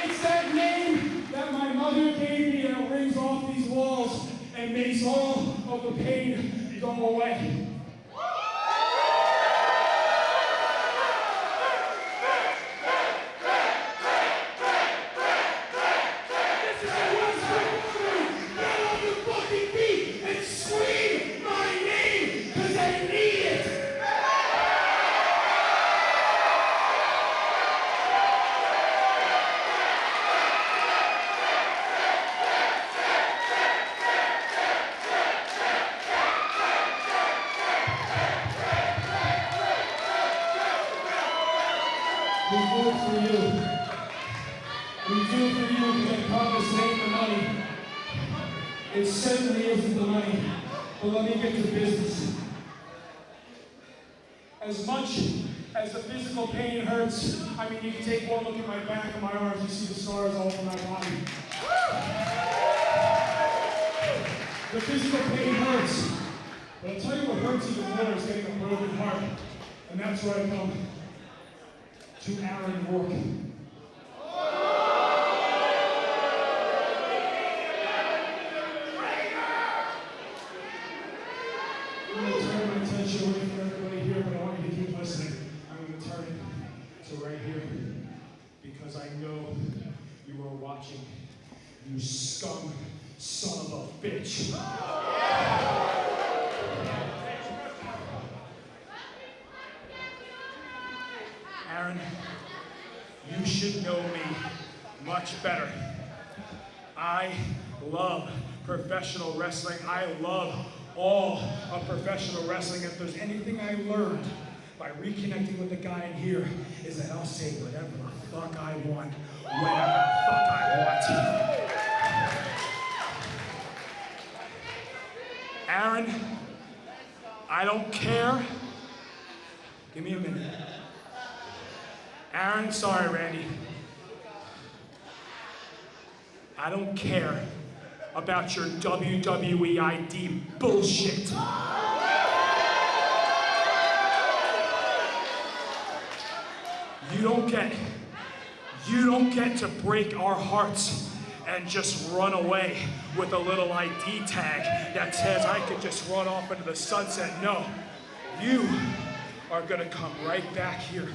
It's that name that my mother gave me that rings off these walls and makes all of the pain go away. This is a Westbrook crew. Get on the fucking beat and scream my name because I need it. We do it for you. We do it for you because I promise it ain't the money. It certainly isn't the money. But let me get to business. As much as the physical pain hurts, I mean, you can take one look at my back and my arms, you see the scars all over my body. The physical pain hurts. But I'll tell you what hurts even more is getting a broken heart. And that's where I come to Aaron Rourke. I'm going to turn my attention away from everybody here, but I want you to keep listening. I'm going to turn it to right here because I know you are watching, you scum son of a bitch. Aaron, you should know me much better. I love professional wrestling. I love all of professional wrestling. If there's anything I learned by reconnecting with the guy in here, is that I'll say whatever the fuck I want, whenever the fuck I want. Aaron, I don't care. Give me a minute. Aaron, sorry, Randy. I don't care about your WWE ID bullshit. You don't get to break our hearts and just run away with a little ID tag that says I could just run off into the sunset. No, you are gonna come right back here.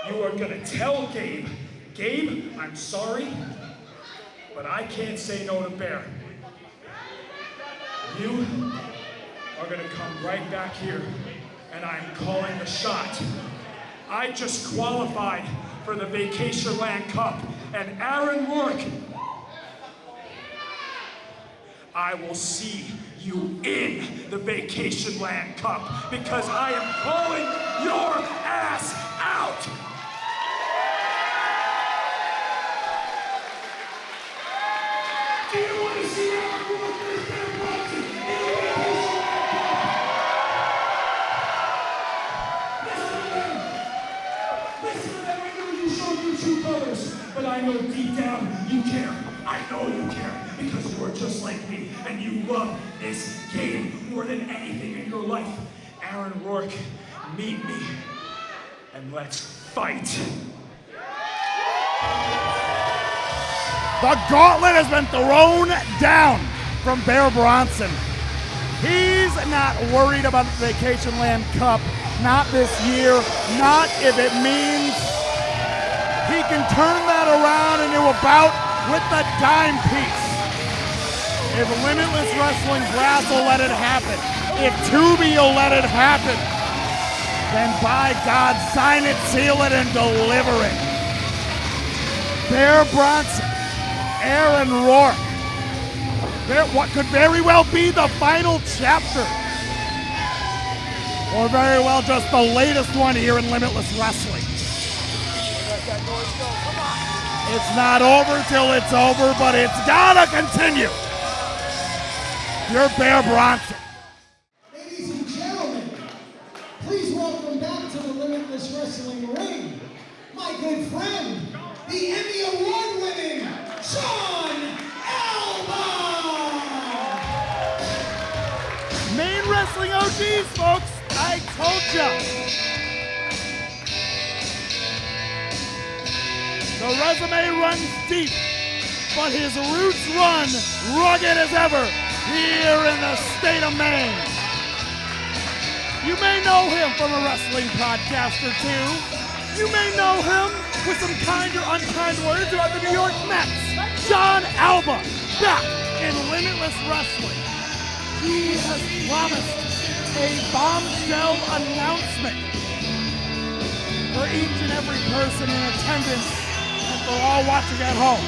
You are gonna tell Gabe, Gabe, I'm sorry, but I can't say no to Bear. You are gonna come right back here, and I'm calling the shot. I just qualified for the Vacationland Cup, and Aaron Rourke, I will see you in the Vacationland Cup because I am calling your ass out. Do you want to see Aaron Rourke versus Bronson in the Vacationland Cup? Listen to them. I know you showed your true colors, but I know deep down you care. I know you care because you are just like me and you love this game more than anything in your life. Aaron Rourke, meet me and let's fight. The gauntlet has been thrown down from Bear Bronson. He's not worried about the Vacationland Cup, not this year, not if it means he can turn that around into a bout with the dime piece. If Limitless Wrestling Brass will let it happen, if Tubi will let it happen, then by God, sign it, seal it, and deliver it. Bear Bronson, Aaron Rourke. What could very well be the final chapter, or very well just the latest one here in Limitless Wrestling. It's not over till it's over, but it's gotta continue. You're Bear Bronson. Ladies and gentlemen, please welcome back to the Limitless Wrestling ring, my good friend, the Emmy Award-winning Jon Alba! Maine Wrestling OGs, folks. I told ya. The resume runs deep, but his roots run rugged as ever here in the state of Maine. You may know him from a wrestling podcast or two. You may know him with some kind or unkind words about the New York Mets. Jon Alba, back in Limitless Wrestling. He has promised a bombshell announcement for each and every person in attendance and for all watching at home.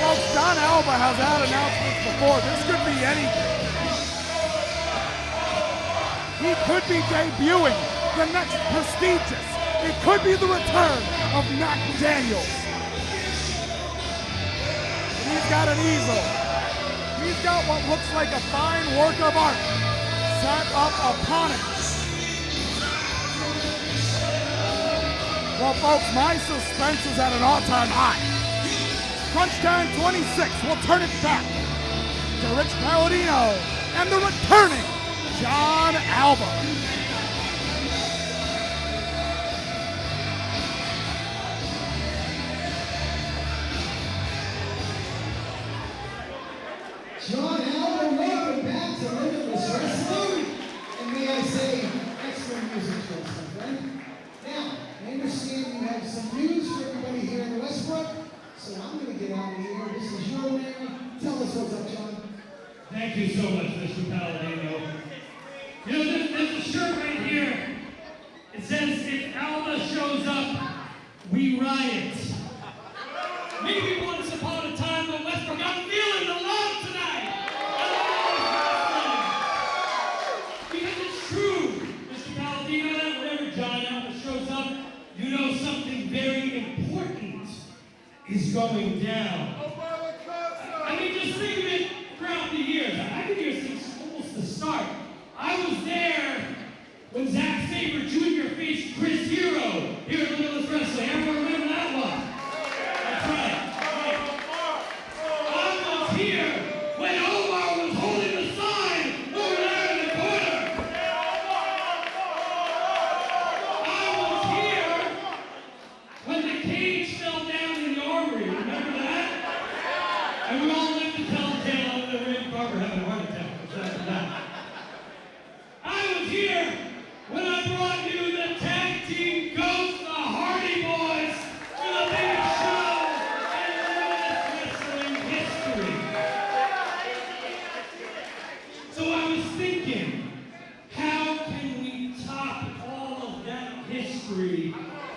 Folks, Jon Alba has had announcements before. This could be anything. He could be debuting the next prestigious. It could be the return of Mac Daniels. He's got an easel. He's got what looks like a fine work of art set up upon it. Well, folks, my suspense is at an all-time high. Crunch Time 26 will turn it back to Rich Palladino and the returning Jon Alba. Jon Alba, welcome back to Limitless Wrestling. And may I say, excellent music choice, my friend. Now, I understand you have some news for everybody here in Westbrook, so I'm going to get out of here. This is your man. Tell us what's up, Jon. Thank you so much, Mr. Palladino. You know, there's a shirt right here. It says, if Alba shows up, we riot. Maybe once upon a time in Westbrook, I'm feeling the love tonight. Because it's true, Mr. Palladino, that whenever Jon Alba shows up, you know something very important is going down. I mean, just think of it throughout the years. I've been here since almost the start. I was there when Zack Sabre Jr. faced Chris Hero here at Limitless Wrestling. Everyone remember that one? That's right. I was here when Omar was holding the sign over there in the corner. I was here when the cage fell down in the Armory. And we all live to tell the tale of the Red Barber having a heart attack. Besides that. I was here when I brought you the tag team ghosts, the Hardy Boys, for the biggest show in Limitless Wrestling history. So I was thinking, how can we top all of that history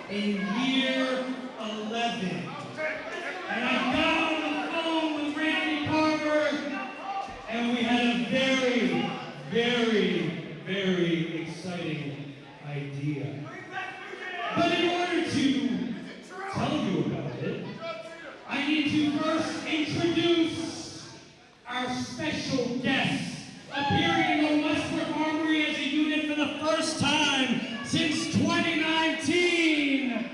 in year 11? And I got on the phone with Randy Carver, and we had a very, very, very exciting idea. But in order to tell you about it, I need to first introduce our special guest, appearing on Westbrook Armory as a unit for the first time since 2019,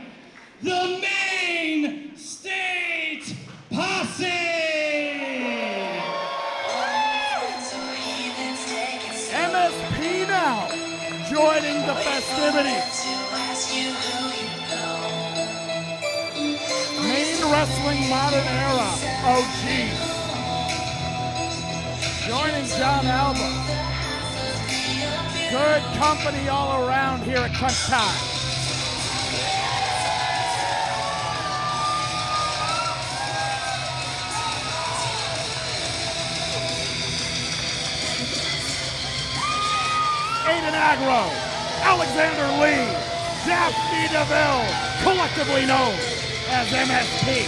the Maine State Posse! MSP now, joining the festivities. Maine Wrestling Modern Era OGs. Joining Jon Alba. Good company all around here at Crunch Time. Aiden Agro, Alexander Lee, Daphne DeVille, collectively known as MSP.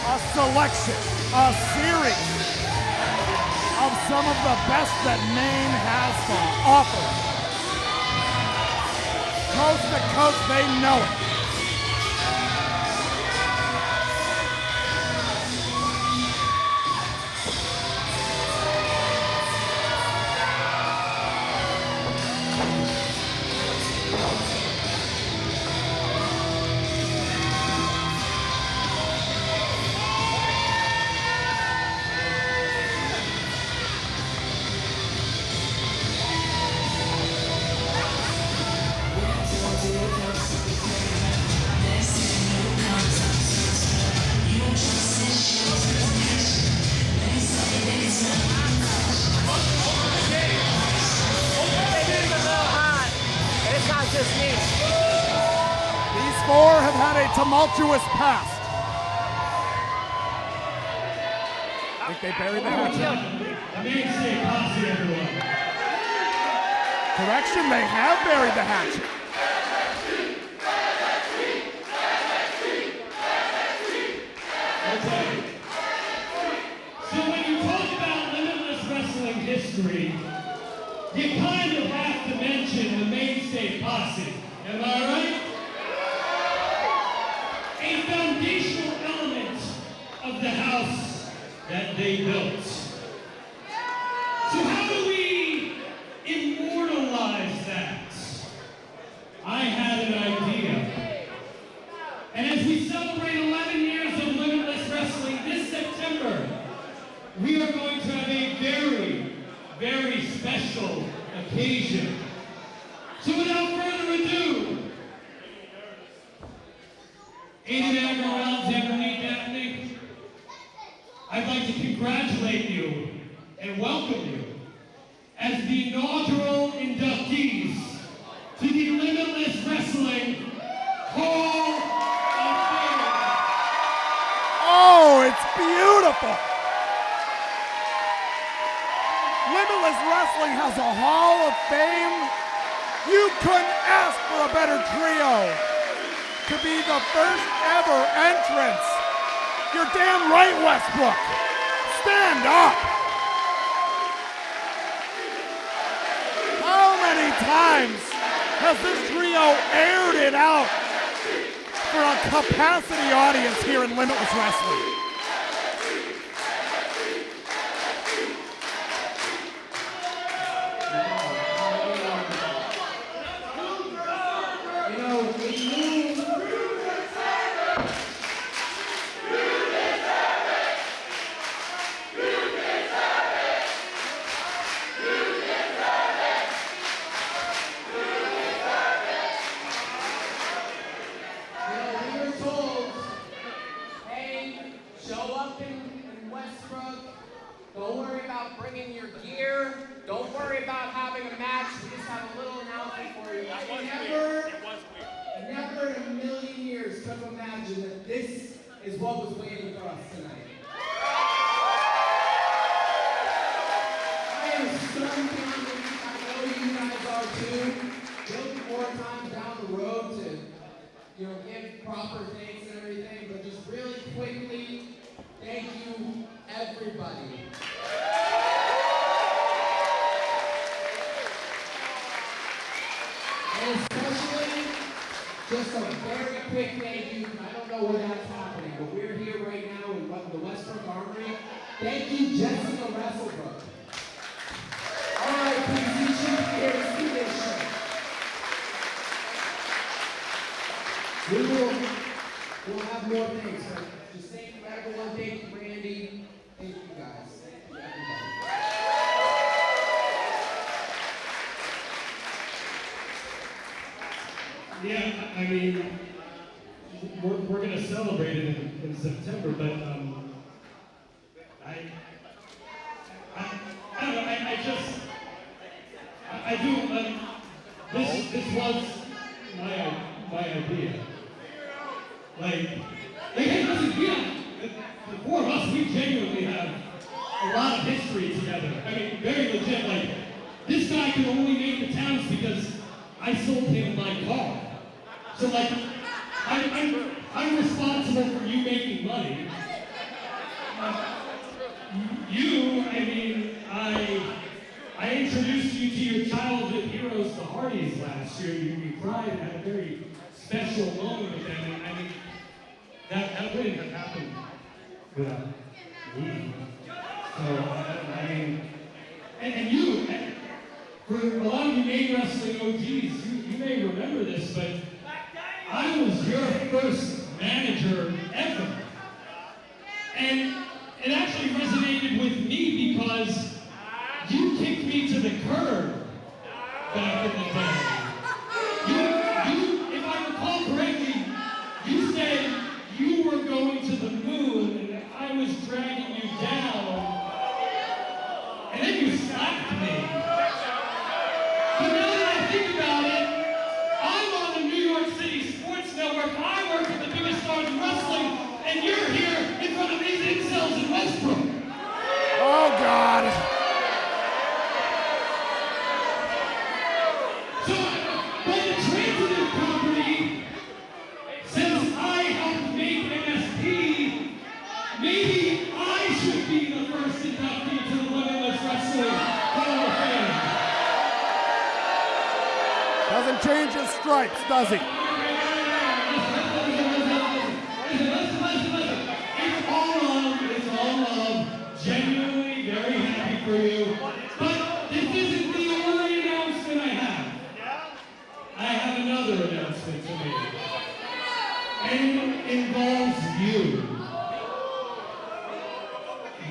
A selection, a series of some of the best that Maine has to offer. Coast to coast, they know it. These four have had a tumultuous past. I think they buried the hatchet. Maine State Posse, everyone. Correction, they have buried the hatchet. Okay. So when you talk about Limitless Wrestling history, you kind of have to mention the Maine State Posse. Am I right? A foundational element of the house that they built. So how do we immortalize that? I had an idea. And as we celebrate 11 years of Limitless Wrestling this September, we are going to have a very, very special occasion. So without further ado, Aiden Agro, Alexander Lee, Daphne, I'd like to congratulate you and welcome you as the inaugural inductees to the Limitless Wrestling Hall of Fame. Oh, it's beautiful. Limitless Wrestling has a Hall of Fame. You couldn't ask for a better trio to be the first ever entrance. You're damn right, Westbrook. Stand up. How many times has this trio aired it out for a capacity audience here in Limitless Wrestling? have imagined that this is what was waiting for us tonight. I am so beyond relief. I know you guys are too. There'll be more time down the road to, give proper thanks and everything, but just really quickly, thank you, everybody. And especially, just a very quick thank you. I don't know where that's happening, but we're here right now in the Westbrook Armory. Thank you, Jessica Westbrook. All right, B3CCA Nation. We'll have more things, but just thank you, everyone. Thank you, Randy. Thank you, guys. Thank you, everybody. Yeah, I mean, we're going to celebrate it in September, but I don't know, this was my idea. Like, hey, listen, the four of us, we genuinely have a lot of history together. I mean, very legit, like, this guy could only make the towns because I sold him my car. So, like, I'm responsible for you making money. I introduced you to your childhood heroes, the Hardys, last year. You cried and had a very special moment with them. And I mean, that wouldn't have happened without me. So, I mean, and you, for a lot of you Maine Wrestling OGs, you may remember this, but I was your first manager ever. And it actually resonated with me because you kicked me to the curb back in the day. You, if I recall correctly, you said you were going to the moon and I was dragging you down. And then you slapped me. But now that I think about it, I'm on the New York City Sports Network. I work with the biggest stars in wrestling, and you're here in front of these incels in Westbrook. Oh, God. So, by the transitive property, since I helped make MSP, maybe I should be the first inductee to the Limitless Wrestling Hall of Fame. Doesn't change his stripes, does he? It's all love. Genuinely very happy for you. But this isn't the only announcement I have. I have another announcement to make. And it involves you.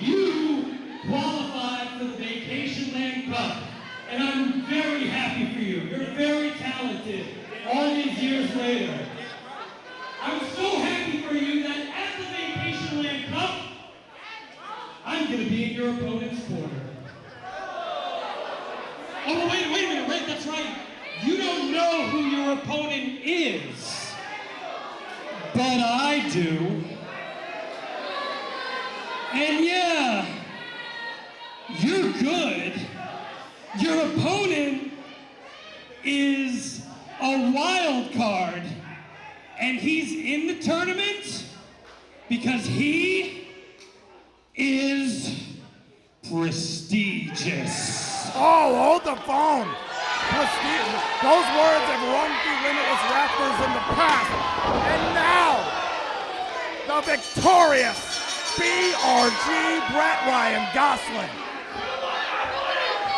You qualified for the Vacationland Cup. And I'm very happy for you. You're very talented all these years later. I'm so happy for you that at the Vacationland Cup, I'm going to be in your opponent's corner. Oh, wait a minute, right, that's right. You don't know who your opponent is. But I do. And yeah, you're good. Your opponent is a wild card, and he's in the tournament because he is prestigious. Oh, hold the phone. Prestigious. Those words have run through Limitless Raptors in the past. And now, the victorious BRG Brett Ryan Gosselin.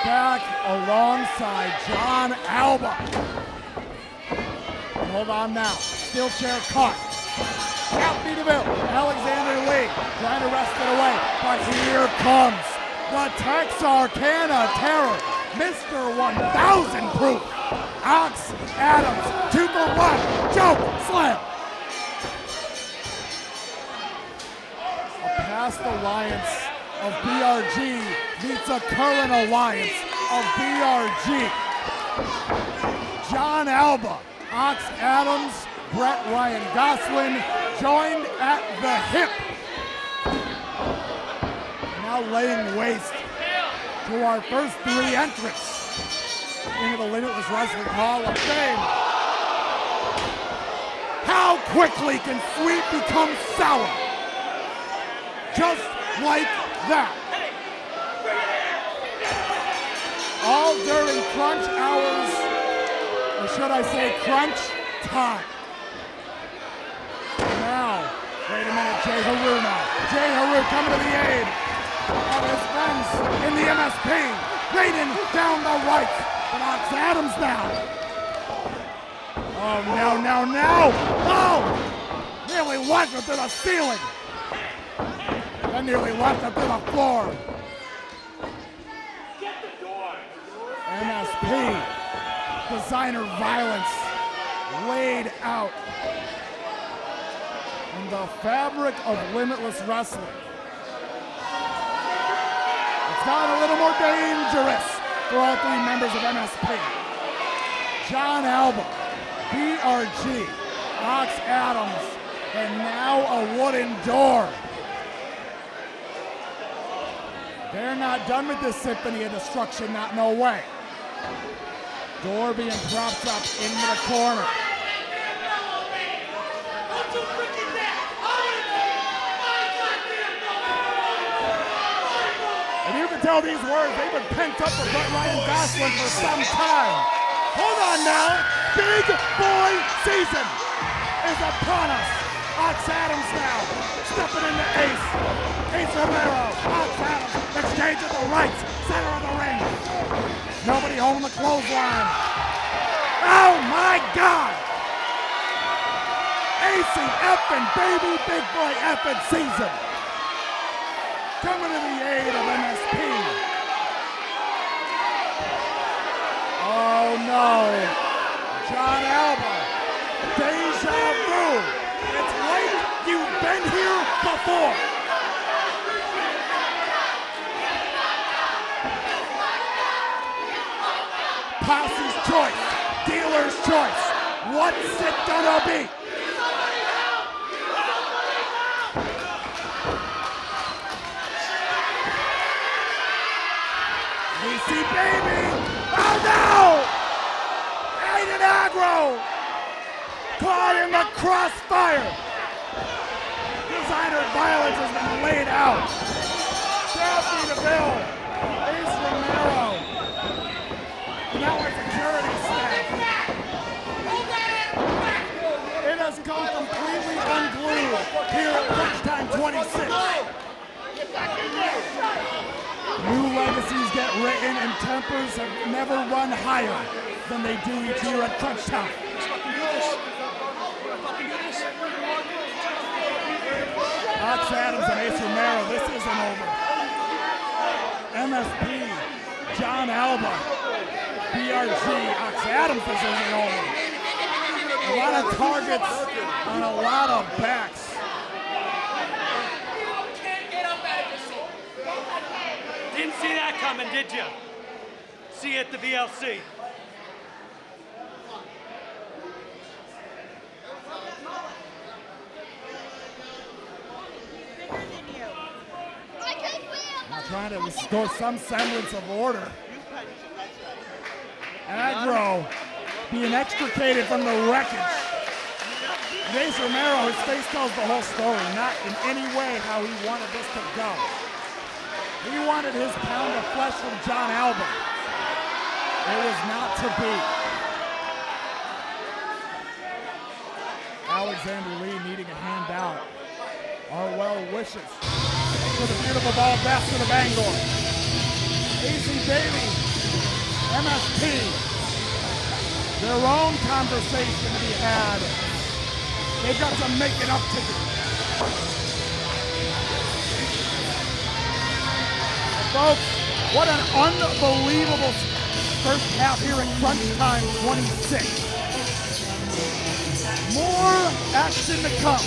Back alongside Jon Alba. Hold on now. Steel chair caught. Out DeVille. Alexander Lee trying to wrest it away. But here comes the Texarkana Terror. Mr. 1000 proof. Ox Adams. 2 for 1. Choke. Slam. A past alliance of BRG meets a current alliance of BRG. Jon Alba, Ox Adams Brett Ryan Gosselin, joined at the hip. Now laying waste to our first 3 entrants into the Limitless Wrestling Hall of Fame. How quickly can sweet become sour? Just like that. All during crunch hours, or should I say crunch time. Now, wait a minute, Jay Haru now. Jay Haru coming to the aid of his friends in the MSP. Raiden down the right, but Ox Adams now. Oh, no. Oh! Nearly went him to the ceiling. And nearly left him to the floor. MSP, designer violence laid out. And the fabric of Limitless Wrestling. It's gotten a little more dangerous for all 3 members of MSP. Jon Alba, BRG, Ox Adams, and now a wooden door. They're not done with this symphony of destruction, not no way. Door being propped up into the corner. And you can tell these words, they've been pent up for Brett Ryan Gosselin for some time. Hold on now, big boy season is upon us. Ox Adams now, stepping into Ace. Ace Romero, Ox Adams, exchange at the right, center of the ring. Nobody holding the clothesline. Oh my God! AC effing baby, big boy effing season. Coming to the aid of MSP. Oh no. Jon Alba. Deja vu. It's like you've been here before. Posse's choice. Dealer's choice. What's it gonna be? DC baby! Oh no! Aiden aggro! Caught in the crossfire! Designer violence has been laid out. Daphne DeVille, Ace Romero. Now our security staff. It has come completely unglued here at Crunch Time 26. New legacies get written and tempers have never run higher than they do each year at Crunch Time. Ox Adams and Ace Romero, this isn't over. MSP, Jon Alba, BRG, Ox Adams, this isn't over. A lot of targets on a lot of backs. Didn't see that coming, did you? See you at the VLC. Now trying to restore some semblance of order. Aggro being extricated from the wreckage. Ace Romero, his face tells the whole story, not in any way how he wanted this to go. He wanted his pound of flesh from Jon Alba. It was not to be. Alexander Lee needing a handout. Our well wishes for the beautiful ball basket of Bangor. AC Baby, MSP, their own conversation to be had. They've got some making up to do. Folks, what an unbelievable first half here in Crunch Time 26. More action to come.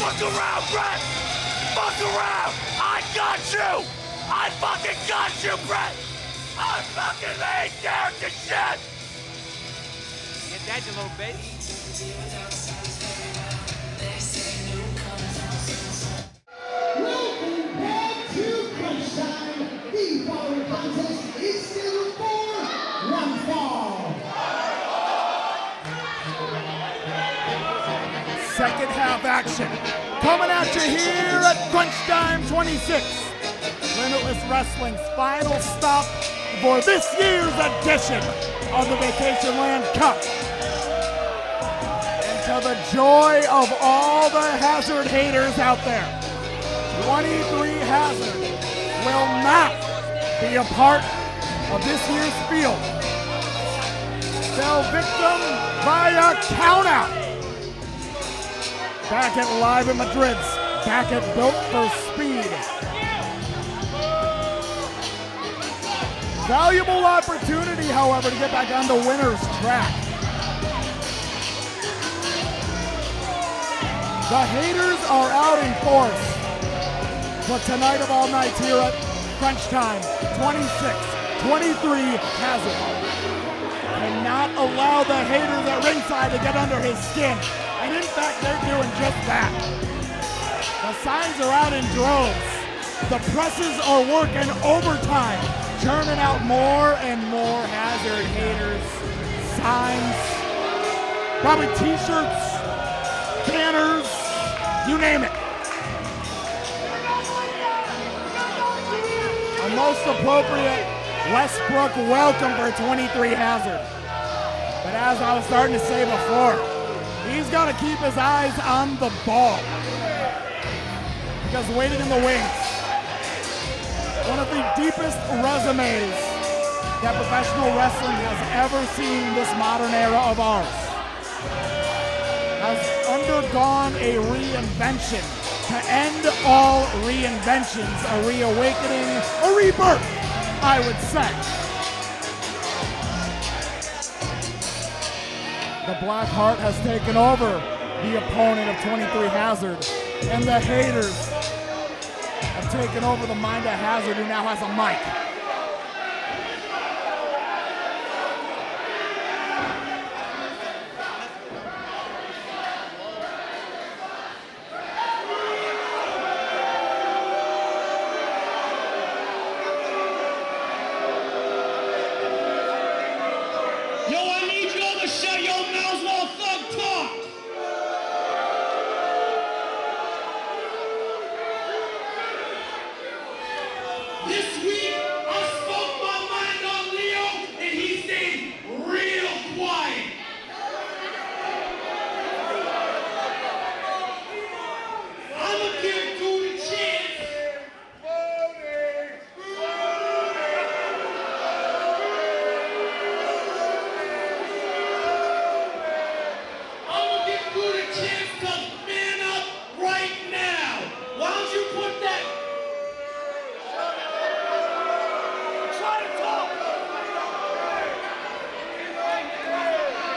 Fuck around, Brett! Fuck around! I got you! I fucking got you, Brett! I fucking made character shit! Get that, you little bitch. Welcome back to Crunch Time. The following contest is scheduled for one fall. Second half action. Coming at you here at Crunch Time 26. Limitless Wrestling's final stop for this year's edition of the Vacationland Cup. And to the joy of all the Hazard haters out there, 23 Hazard will not be a part of this year's field. Fell victim via countout. Back at Live in Madrid's, back at Built for Speed. Valuable opportunity, however, to get back on the winner's track. The haters are out in force. But tonight of all nights here at Crunch Time, 26-23 Hazard cannot allow the haters at ringside to get under his skin. And in fact, they're doing just that. The signs are out in droves. The presses are working overtime, churning out more and more Hazard haters, signs, probably t-shirts, banners, you name it. A most appropriate Westbrook welcome for 23 Hazard. But as I was starting to say before, he's got to keep his eyes on the ball. Because waiting in the wings, one of the deepest resumes that professional wrestling has ever seen this modern era of ours, has undergone a reinvention to end all reinventions, a reawakening, a rebirth, I would say. The Black Heart has taken over the opponent of 23 Hazard, and the haters have taken over the mind of Hazard, who now has a mic. Yo, I need you all to shut your mouths while Thug talk. This week, I spoke my mind on Leo, and he stayed real quiet. I'ma give dude a chance. I'ma give dude a chance to man up right now. Why don't you put that? Try to talk.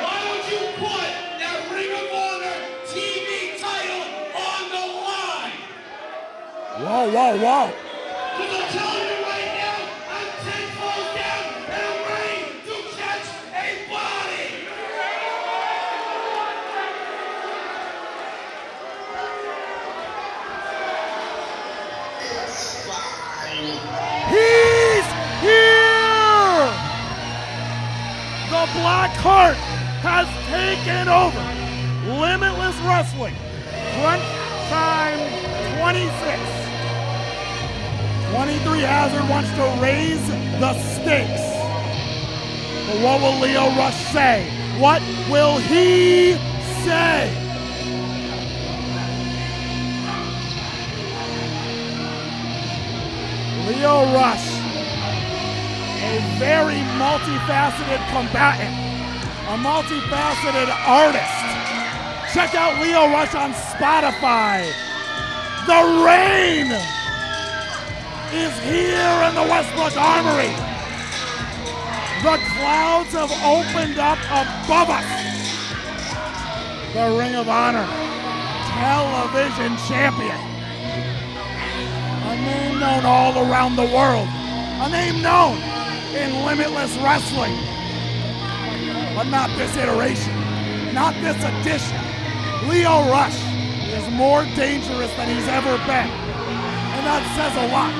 Why don't you put that Ring of Honor TV title on the line? Whoa, whoa, whoa. Because I'm telling you right now, I'm 10 toes down and I'm ready to catch a body. He's here! The Black Heart has taken over Limitless Wrestling. Crunch Time 26. 23 Hazard wants to raise the stakes. But what will Leo Rush say? What will he say? Leo Rush, a very multifaceted combatant, a multifaceted artist. Check out Leo Rush on Spotify. The rain is here in the Westbrook Armory. The clouds have opened up above us. The Ring of Honor television champion. A name known all around the world. A name known in Limitless Wrestling. But not this iteration. Not this edition. Lio Rush is more dangerous than he's ever been. And that says a lot.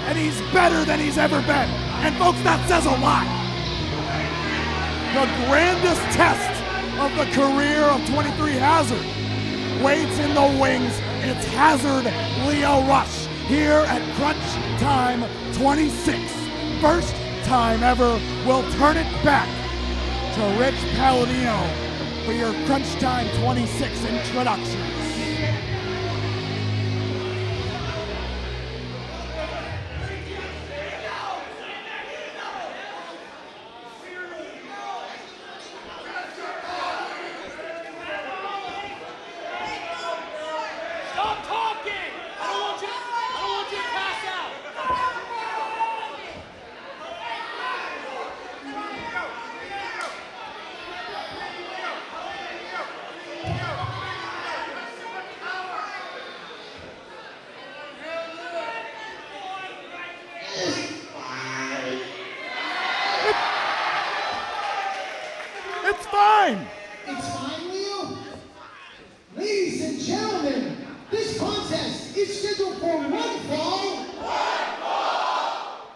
And he's better than he's ever been. And folks, that says a lot. The grandest test of the career of 23 Hazard waits in the wings. It's Hazard Lio Rush here at Crunch Time 26. First time ever, we'll turn it back to Rich Palladino for your Crunch Time 26 introductions. It's fine! It's fine, Leo? Ladies and gentlemen, this contest is scheduled for one fall.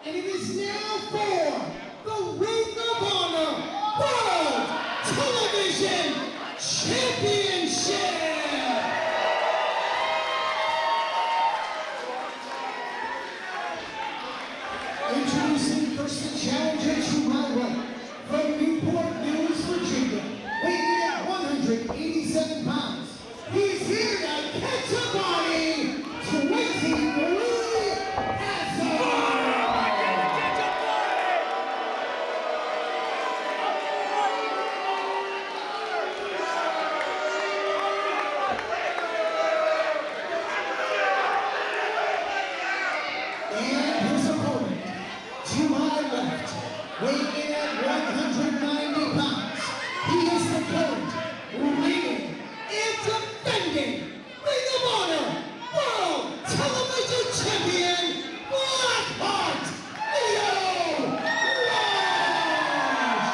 And it is now for the Ring of Honor World Television Championship! Introducing first the challenger to my right, from Newport News, Virginia, weighing in at 187 pounds. He's here to catch a body, 23 And his opponent, to my left, weighing in at 190 pounds. He is the current, reigning, and defending Ring of Honor World Television Champion, Blackheart Lio Rush!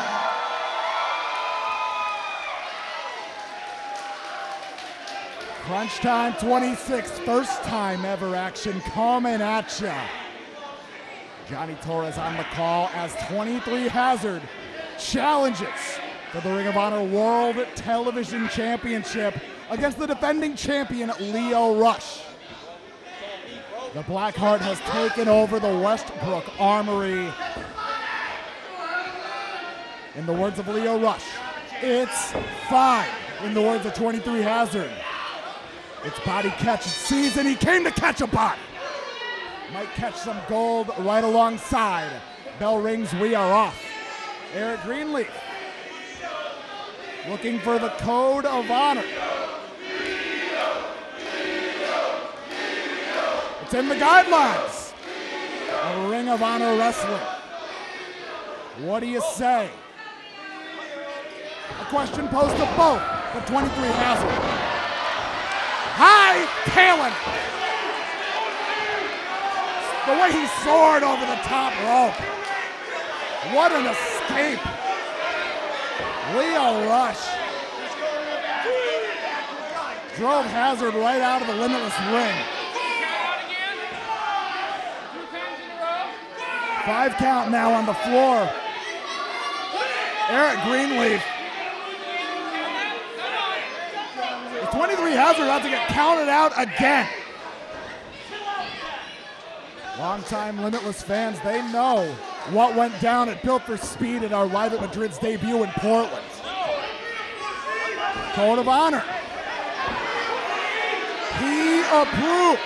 Crunch Time 26, first time ever action coming at ya. Johnny Torres on the call as 23 Hazard challenges for the Ring of Honor World Television Championship against the defending champion Lio Rush. The Blackheart has taken over the Westbrook Armory. In the words of Lio Rush, it's fine. In the words of 23 Hazard, it's body catch season. He came to catch a body. Might catch some gold right alongside. Bell rings, we are off. Eric Greenleaf looking for the code of honor. It's in the guidelines of Ring of Honor Wrestling. What do you say? A question posed to both the 23 Hazard. High talent. The way he soared over the top rope. What an escape. Lio Rush drove Hazard right out of the Limitless ring. 5 count now on the floor. Eric Greenleaf. The 23 Hazard about to get counted out again. Longtime Limitless fans, they know what went down at Built for Speed at our Live at Madrid's debut in Portland. Code of honor. He approves.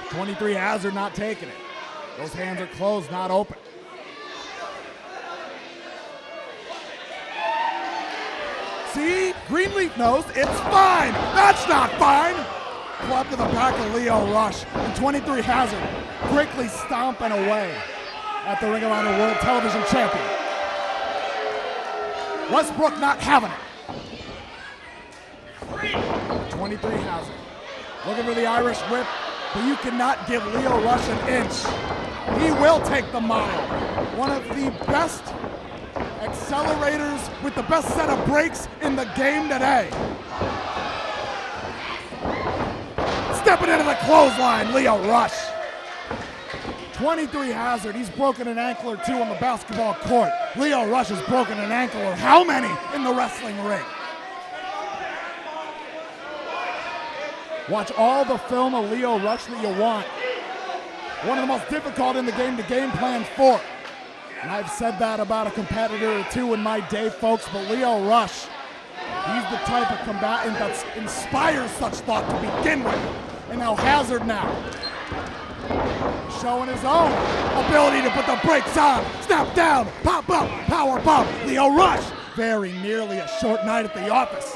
.23 Hazard not taking it. Those hands are closed, not open. See, Greenleaf knows it's fine. That's not fine. Club to the back of Lio Rush, and 23 Hazard quickly stomping away. at the Ring of Honor World Television Champion. Westbrook not having it. 23 has it. Looking for the Irish whip, but you cannot give Lio Rush an inch. He will take the mile. One of the best accelerators with the best set of brakes in the game today. Stepping into the clothesline, Lio Rush. 23 hazard, he's broken an ankle or two on the basketball court. Lio Rush has broken an ankle or how many in the wrestling ring? Watch all the film of Lio Rush that you want. One of the most difficult in the game to game plan for. And I've said that about a competitor or two in my day, folks, but Lio Rush, he's the type of combatant that inspires such thought to begin with. And now Hazard now, showing his own ability to put the brakes on. Snap down, pop up, power bomb. Lio Rush, very nearly a short night at the office.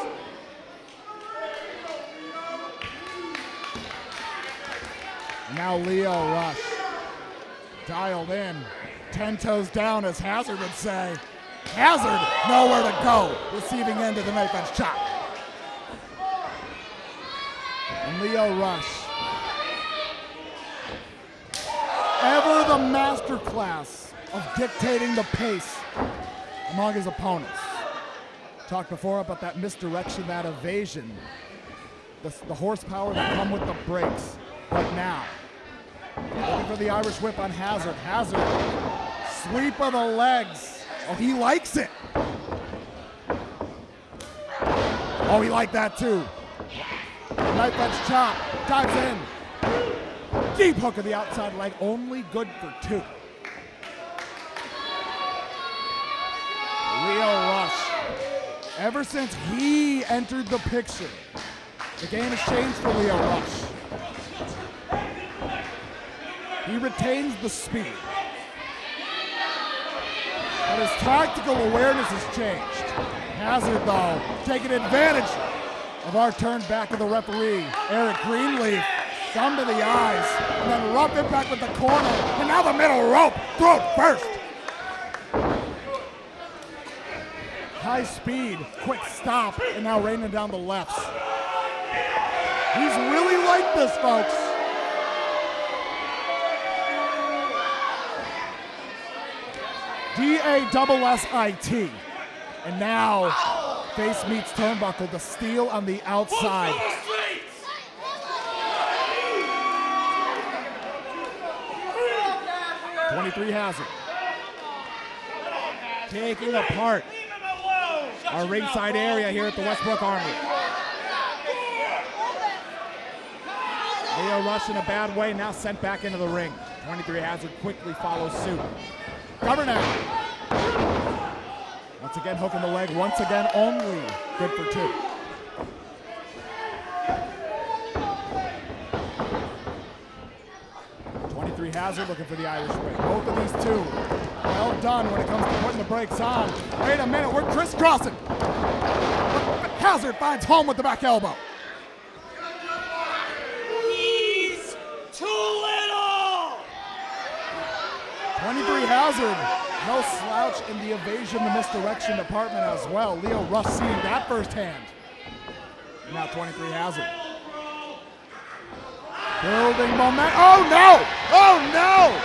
Now Lio Rush, dialed in, 10 toes down as Hazard would say. Hazard, nowhere to go, receiving end of the knife edge chop. And Lio Rush, ever the masterclass of dictating the pace among his opponents. Talked before about that misdirection, that evasion, the horsepower that come with the brakes. But now, looking for the Irish whip on Hazard. Hazard, sweep of the legs. Oh, he likes it. Oh, he liked that too. Knife edge chop, dives in. Deep hook of the outside leg, only good for 2. Lio Rush, ever since he entered the picture, the game has changed for Lio Rush. He retains the speed, but his tactical awareness has changed. Hazard, though, taking advantage of our turn back of the referee, Eric Greenleaf. Thumb to the eyes, and then rough impact with the corner, and now the middle rope, throw it first. High speed, quick stop, and now raining down the lefts. He's really like this, folks. D-A-S-S-I-T. And now, face meets turnbuckle, the steel on the outside. 23 Hazard. Taking apart our ringside area here at the Westbrook Armory. Lio Rush in a bad way, now sent back into the ring. 23 Hazard quickly follows suit. Cover now. Once again, hook in the leg. Once again, only good for 2. Hazard looking for the Irish whip. Both of these two well done when it comes to putting the brakes on. Wait a minute, we're crisscrossing. Hazard finds home with the back elbow. He's too little! 23 Hazard, no slouch in the evasion, the misdirection department as well. Lio Rush seeing that firsthand. Now 23 Hazard. Building momentum. Oh no! Oh no!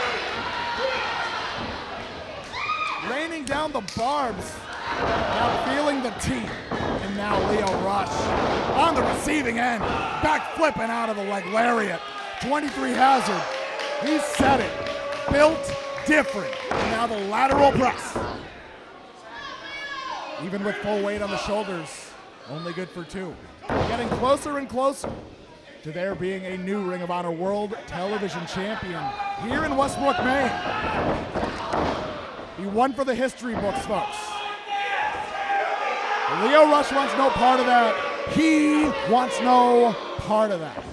Raining down the barbs. Now feeling the teeth. And now Lio Rush on the receiving end. Back flipping out of the leg lariat. 23 Hazard. He said it. Built different. And now the lateral press. Even with full weight on the shoulders, only good for 2. Getting closer and closer to there being a new Ring of Honor World Television Champion here in Westbrook, Maine. He won for the history books, folks. Lio Rush wants no part of that. He wants no part of that.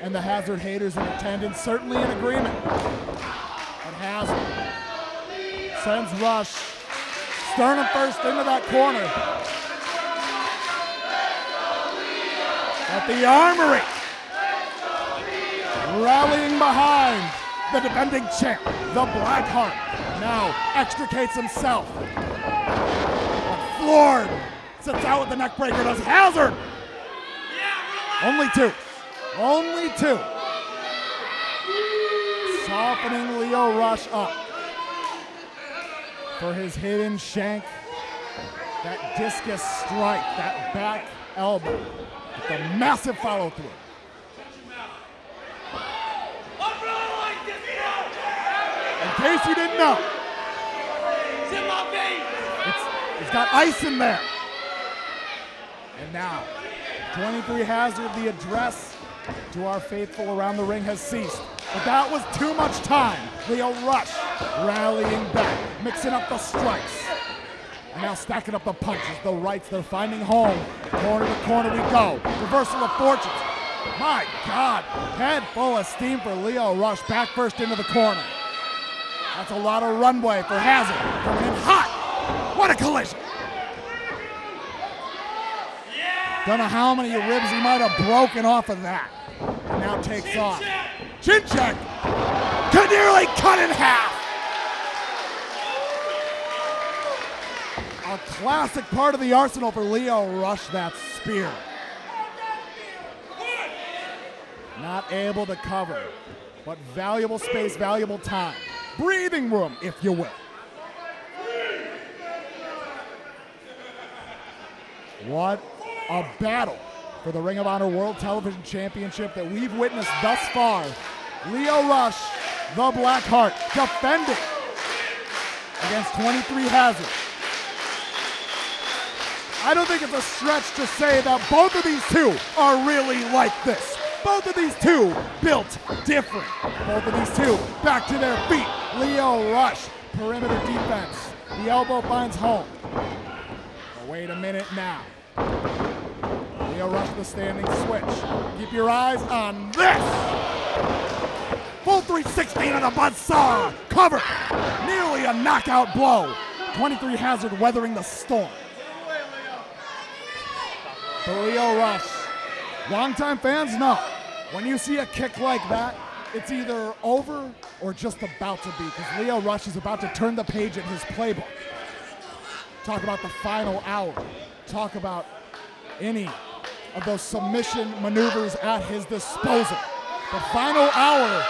And the Hazard haters in attendance certainly in agreement. But Hazard sends Rush sternum first into that corner. At the Armory. Rallying behind the defending champ, the Blackheart, now extricates himself. But floored, sits out with the neck breaker, does Hazard. Only two. Only two. Softening Lio Rush up for his hidden shank. That discus strike, that back elbow, with the massive follow through. In case you didn't know, it's got ice in there. And now, 23 Hazard, the address to our faithful around the ring has ceased. But that was too much time. Lio Rush rallying back, mixing up the strikes. And now stacking up the punches, the rights, they're finding home. Corner to corner we go. Reversal of fortunes. My God, head full of steam for Lio Rush, back first into the corner. That's a lot of runway for Hazard, coming in hot. What a collision. Don't know how many ribs he might have broken off of that. And now takes off. Chin check. Could nearly cut in half. A classic part of the arsenal for Lio Rush, that spear. Not able to cover, but valuable space, valuable time. Breathing room, if you will. What a battle for the Ring of Honor World Television Championship that we've witnessed thus far. Lio Rush, the Blackheart, defending against 23 Hazard. I don't think it's a stretch to say that both of these two are really like this. Both of these two built different. Both of these two back to their feet. Lio Rush, perimeter defense. The elbow finds home. But wait a minute now. Lio Rush, the standing switch. Keep your eyes on this. Full 360 on the buzzsaw. Cover. Nearly a knockout blow. 23 Hazard weathering the storm. For Lio Rush, longtime fans know, when you see a kick like that, it's either over or just about to be, because Lio Rush is about to turn the page in his playbook. Talk about the final hour. Talk about any of those submission maneuvers at his disposal. The final hour,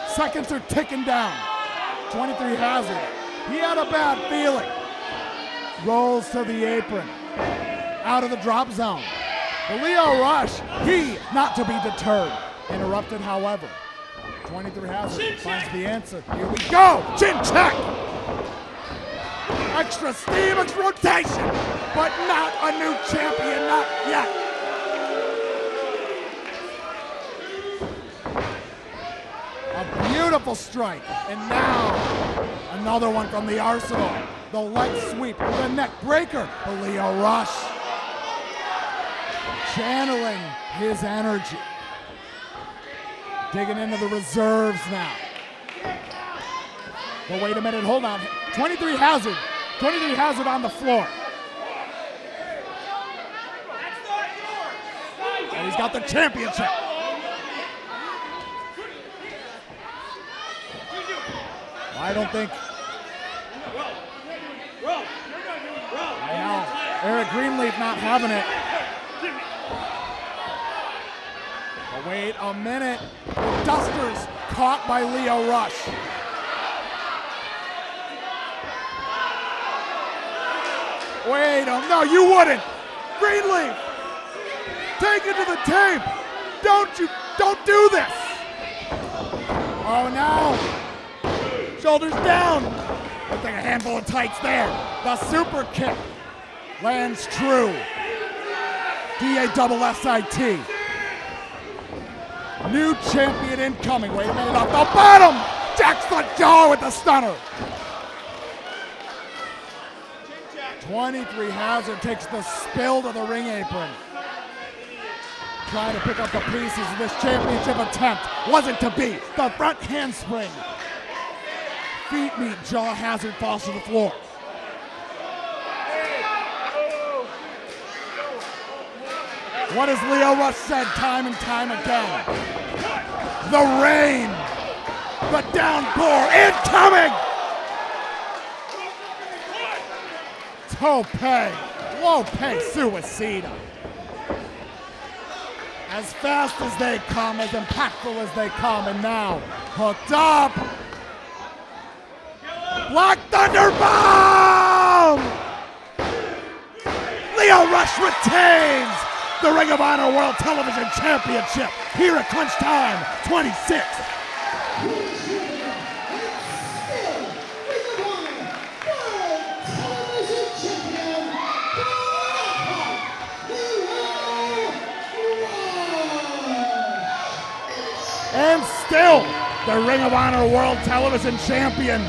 seconds are ticking down. 23 Hazard, he had a bad feeling. Rolls to the apron. Out of the drop zone. The Lio Rush, he not to be deterred. Interrupted, however. 23 Hazard finds the answer. Here we go. Chin check. Extra steam, extra rotation, but not a new champion, not yet. A beautiful strike, and now another one from the arsenal. The leg sweep, the neck breaker for Lio Rush. Channeling his energy. Digging into the reserves now. But wait a minute, hold on. 23 Hazard. 23 Hazard on the floor. And he's got the championship. I don't think. Now, Eric Greenleaf not having it. But wait a minute. The Dusters caught by Lio Rush. Wait, no, you wouldn't. Greenleaf, take it to the tape. Don't do this. Oh, now, shoulders down. I think a handful of tights there. The super kick lands true. D-A-double-S-I-T. New champion incoming. Wait a minute, off the bottom. Jacks the jaw with the stunner. 23 Hazard takes the spill to the ring apron. Trying to pick up the pieces of this championship attempt. Wasn't to be. The front handspring. Feet meet, jaw. Hazard falls to the floor. What has Lio Rush said time and time again? The rain The downpour incoming! Lope Suicida. As fast as they come, as impactful as they come, and now hooked up. Black Thunder Bomb! Lio Rush retains the Ring of Honor World Television Championship here at Crunch Time 26. And still, the Ring of Honor World Television Champion.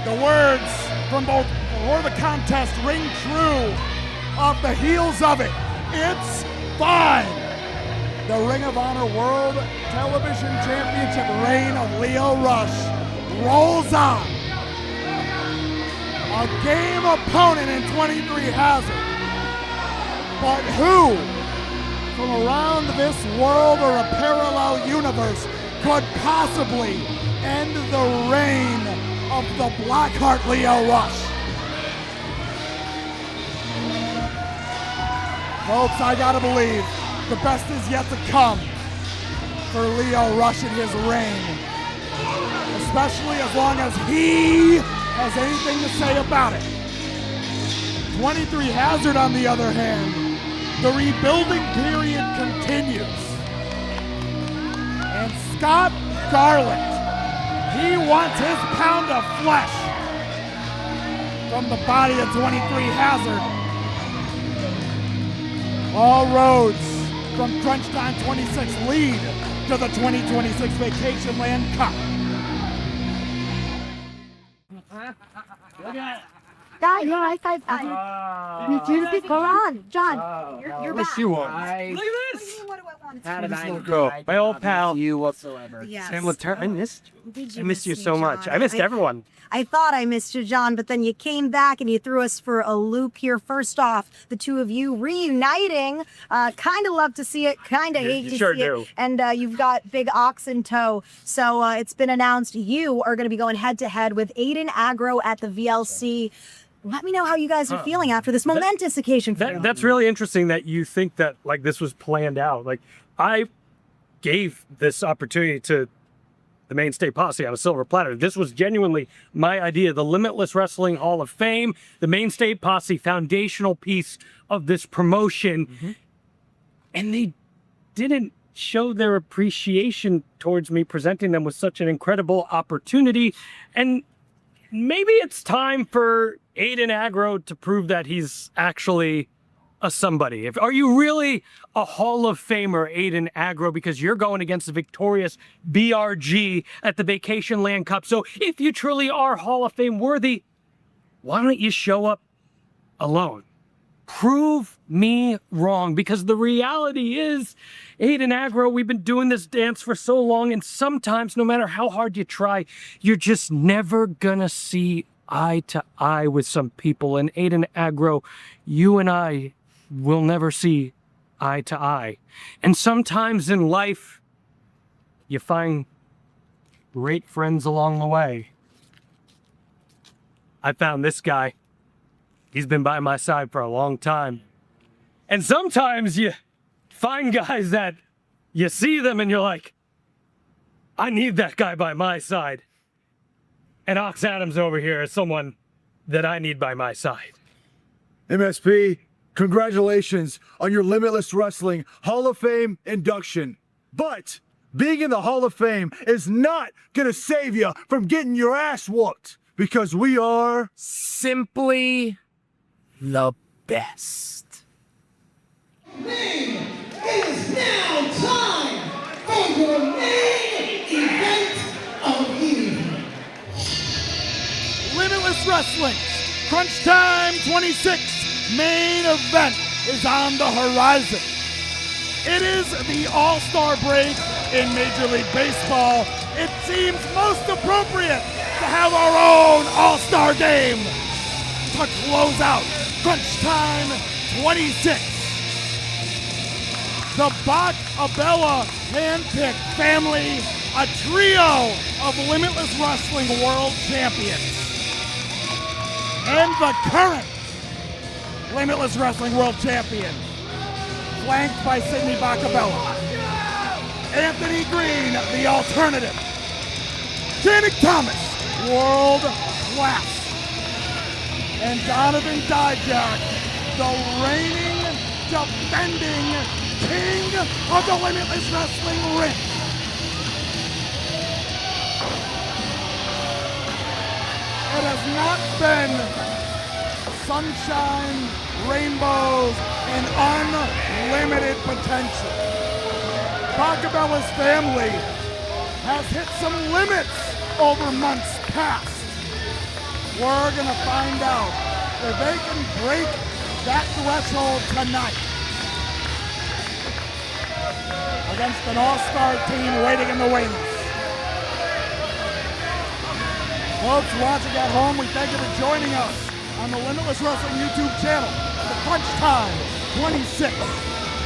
The words from both before the contest ring true off the heels of it. It's fine. The Ring of Honor World Television Championship reign of Lio Rush rolls on. A game opponent in 23 Hazard. But who from around this world or a parallel universe could possibly end the reign of the Blackheart Lio Rush? Folks, I gotta believe the best is yet to come for Lio Rush in his reign, especially as long as he has anything to say about it. 23 Hazard, on the other hand, the rebuilding period continues. And Scott Garland, he wants his pound of flesh from the body of 23 Hazard. All roads from Crunch Time 26 lead to the 2026 Vacationland Cup. Guys, you're high five. Go on, John. You're back. You Look at this. What do I want? How did I go? My old pal. You whatsoever. Yes. Sam Latour, I missed you. Did you I missed you me, so much. John? I missed everyone. I thought I missed you, John, but then you came back and you threw us for a loop here. First off, the two of you reuniting. Kind of love to see it, kind of hate to sure see do. it. And you've got Big Ox in tow. So it's been announced you are going to be going head-to-head with Aiden Agro at the VLC. Let me know how you guys are feeling after this momentous occasion for you. That's really interesting that you think that like this was planned out. Like I gave this opportunity to the Maine State Posse on a silver platter. This was genuinely my idea. The Limitless Wrestling Hall of Fame, the Maine State Posse, foundational piece of this promotion. And they didn't show their appreciation towards me presenting them with such an incredible opportunity. And maybe it's time for Aiden Agro to prove that he's actually a somebody. Are you really a Hall of Famer, Aiden Agro, because you're going against the victorious BRG at the Vacationland Cup? So if you truly are Hall of Fame worthy, why don't you show up alone? Prove me wrong, because the reality is, Aiden Agro, we've been doing this dance for so long, and sometimes, no matter how hard you try, you're just never gonna see eye to eye with some people. And Aiden Agro, you and I will never see eye to eye. And sometimes in life, you find great friends along the way. I found this guy. He's been by my side for a long time. And sometimes you find guys that you see them and you're like, I need that guy by my side. And Ox Adams over here is someone that I need by my side. MSP, congratulations on your Limitless Wrestling Hall of Fame induction. But being in the Hall of Fame is not gonna save you from getting your ass whooped, because we are simply the best. Maine, it is now time for your main event of the evening. Limitless Wrestling, Crunch Time 26 main event is on the horizon. It is the All-Star break in Major League Baseball. It seems most appropriate to have our own All-Star game to close out Crunch Time 26. The Bakabella handpicked family a trio of Limitless Wrestling World Champions and the current Limitless Wrestling World Champion, flanked by Sidney Bakabella, Anthony Greene, the alternative, Janik Thomas, world class, and Donovan Dijak, the reigning, defending king of the Limitless Wrestling ring. It has not been sunshine, rainbows, and unlimited potential. Bakabella's family has hit some limits over months past. We're gonna find out if they can break that threshold tonight against an all-star team waiting in the wings. Folks watching at home, we thank you for joining us on the Limitless Wrestling YouTube channel, the Crunch Time 26.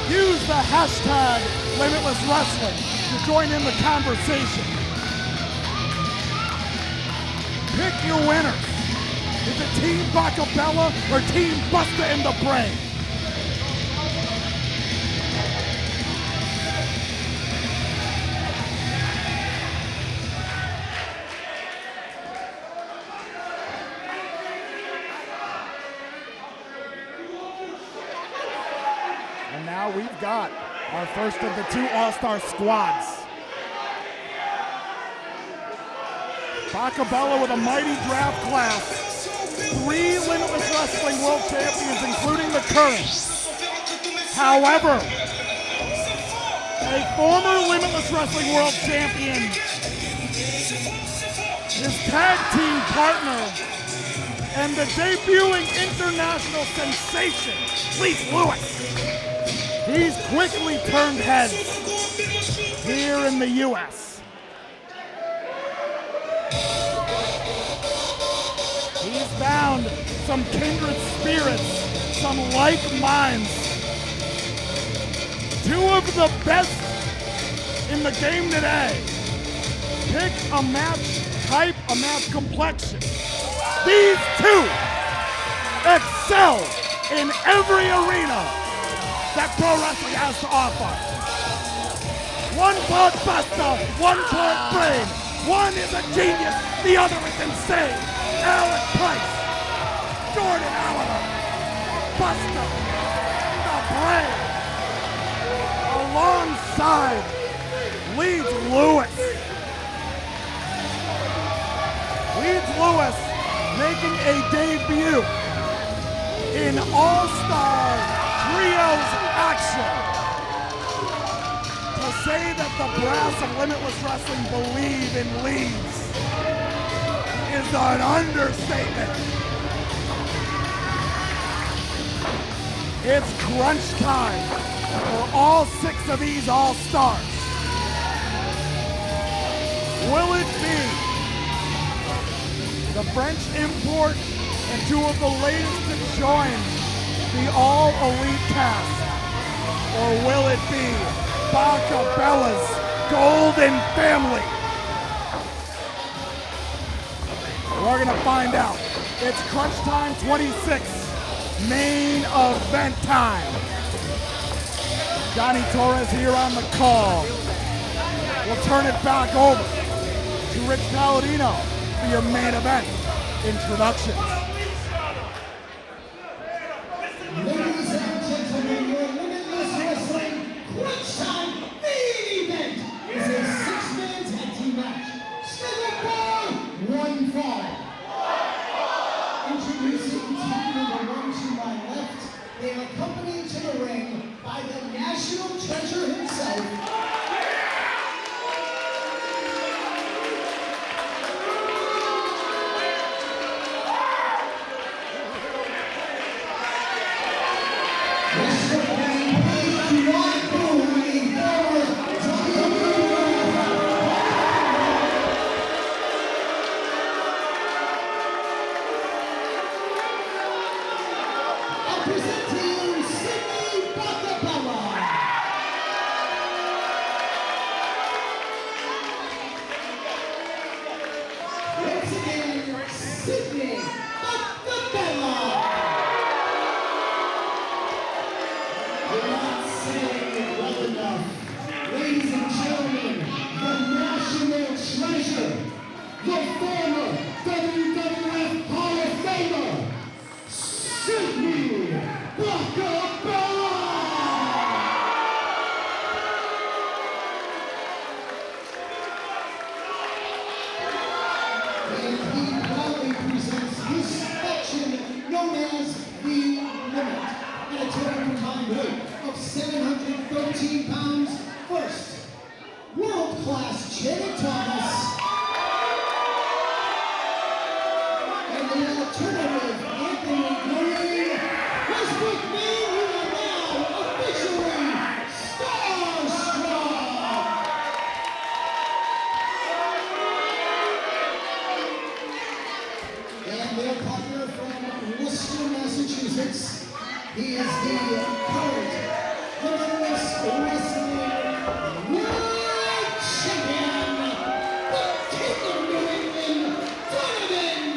Use the hashtag Limitless Wrestling to join in the conversation. Pick your winners. Is it Team Bakabella or Team Bustah in the Brain? And now we've got our first of the two All-Star squads. Bakabella with a mighty draft class. 3 Limitless Wrestling World Champions, including the current. However, a former Limitless Wrestling World Champion, his tag team partner, and the debuting international sensation, Leedz Lewis. He's quickly turned heads here in the U.S. He's found some kindred spirits, some like minds. 2 of the best in the game today. Pick a match type, a match complexion. These 2 excel in every arena that pro wrestling has to offer. One part Bustah, one part brain. One is a genius, the other is insane. Alec Price, Jordan Alba, Bustah, the brain, alongside Leedz Lewis. Leedz Lewis making a debut in All-Star Trios action. To say that the brass of Limitless Wrestling believe in Leedz is an understatement. It's crunch time for all 6 of these All-Stars. Will it be the French import and 2 of the latest to join the all-elite cast? Or will it be Bakabella's Golden Family? We're gonna find out. It's Crunch Time 26, main event time. Johnny Torres here on the call. We'll turn it back over to Rich Palladino for your main event introductions. Ladies and gentlemen, your Limitless Wrestling Crunch Time main event is a 6-man tag team match scheduled for 1 fall. Introducing team number 1 to my left, they are accompanied to the ring by the national treasure himself, representing Sidney Bakabella. Sidney Bakabella. You're not saying it well enough. Ladies and gentlemen, the national treasure, the former WWF Hall of Famer, Sidney Bakabella. And he proudly presents his faction known as the Limit at a total combined weight of 713 pounds. First, world-class Jenny Thomas. And the alternative Anthony Greene. Westbrook, Maine, we are now officially starstruck. And their partner from Worcester, Massachusetts. He is the current Limitless Wrestling World Champion, the King of New England, Donovan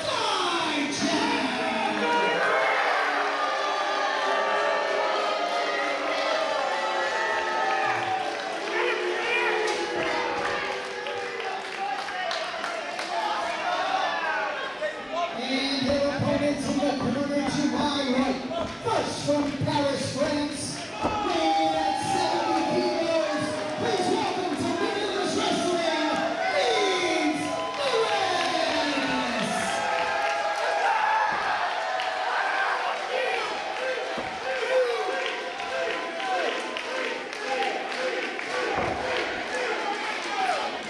Dijak. And their opponents in the corner to my right. First from Paris, France, weighing at 70 kilos. Please welcome to Limitless Wrestling, Leedz.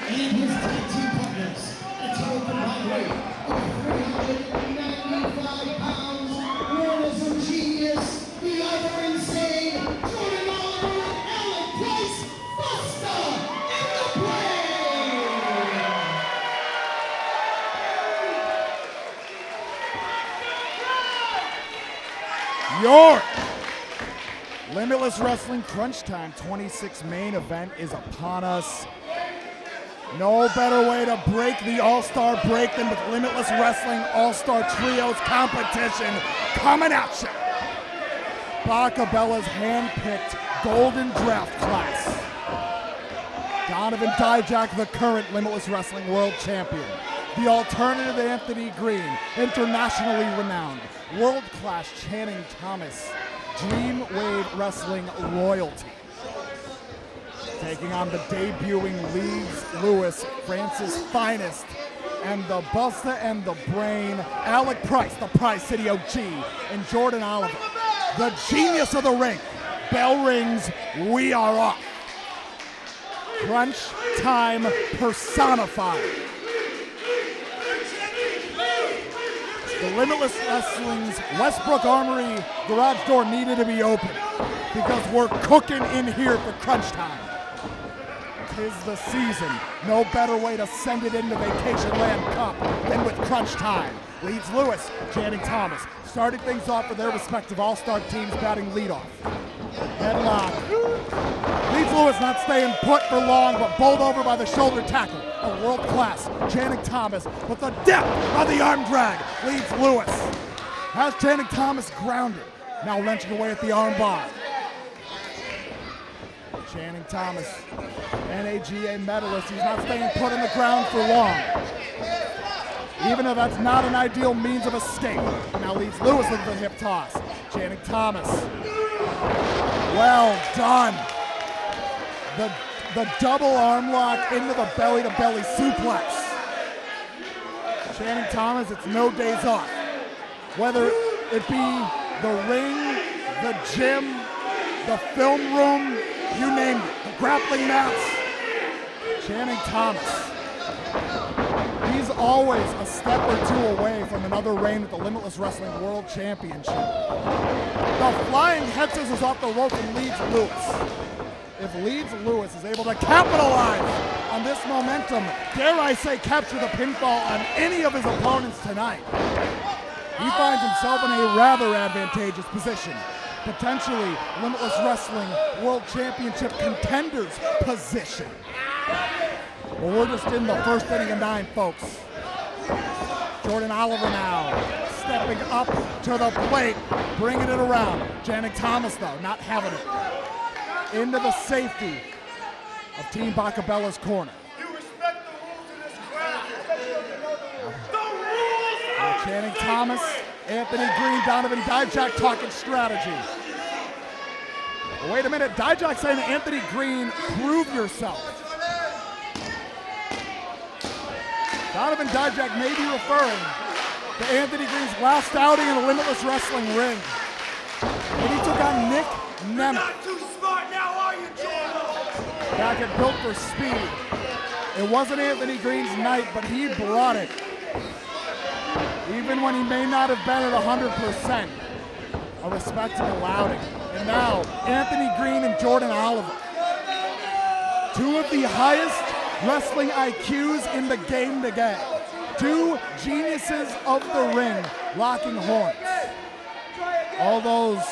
And his tag team partners, a total combined weight of 395 pounds, known as a genius, the other insane, Jon Alba and Alec, Bustah in the plane. York! Limitless Wrestling Crunch Time 26 main event is upon us. No better way to break the All-Star break than with Limitless Wrestling All-Star Trios competition coming at you. Bakabella's hand-picked Golden Draft class. Donovan Dijak, the current Limitless Wrestling World Champion. The alternative Anthony Greene, internationally renowned. World-class Channing Thomas, Dream Wave Wrestling royalty. Taking on the debuting Leedz Lewis, France's finest, and the Bustah and the Brain, Alec Price, the Prize City OG, and Jon Alba, the genius of the ring. Bell rings, we are off. Crunch time personified. The Limitless Wrestling's Westbrook Armory garage door needed to be open because we're cooking in here for crunch time. 'Tis the season. No better way to send it into Vacationland Cup than with crunch time. Leedz Lewis, Channing Thomas, starting things off for their respective all-star teams batting leadoff. Headlock. Leedz Lewis not staying put for long, but bowled over by the shoulder tackle. A world-class Channing Thomas with the depth of the arm drag. Leedz Lewis has Channing Thomas grounded. Now wrenching away at the arm bar. Channing Thomas, NAGA medalist. He's not staying put on the ground for long. Even though that's not an ideal means of escape. Now Leedz Lewis with the hip toss. Channing Thomas. Well done. The double arm lock into the belly-to-belly suplex. Channing Thomas, it's no days off. Whether it be the ring, the gym, the film room, you name it, the grappling mats. Channing Thomas. He's always a step or two away from another reign with the Limitless Wrestling World Championship. The flying head scissors off the rope from Leedz Lewis. If Leedz Lewis is able to capitalize on this momentum, dare I say capture the pinfall on any of his opponents tonight, he finds himself in a rather advantageous position. Potentially Limitless Wrestling World Championship contenders position. Well, we're just in the first inning of 9, folks. Jordan Oliver now stepping up to the plate, bringing it around. Channing Thomas, though, not having it. Into the safety of Team Bakabella's corner. Now Channing Thomas, Anthony Greene, Donovan, Dijak talking strategy. Wait a minute, Dijak saying to Anthony Greene, prove yourself. Donovan Dijak may be referring to Anthony Greene's last outing in the Limitless Wrestling ring, when he took on Nick Nemeth. Not too smart now, are you, Jon? Back at Built for Speed. It wasn't Anthony Greene's night, but he brought it. Even when he may not have been at 100%. A respectable outing. And now, Anthony Greene and Jordan Oliver. Two of the highest wrestling IQs in the game together. Two geniuses of the ring locking horns. All those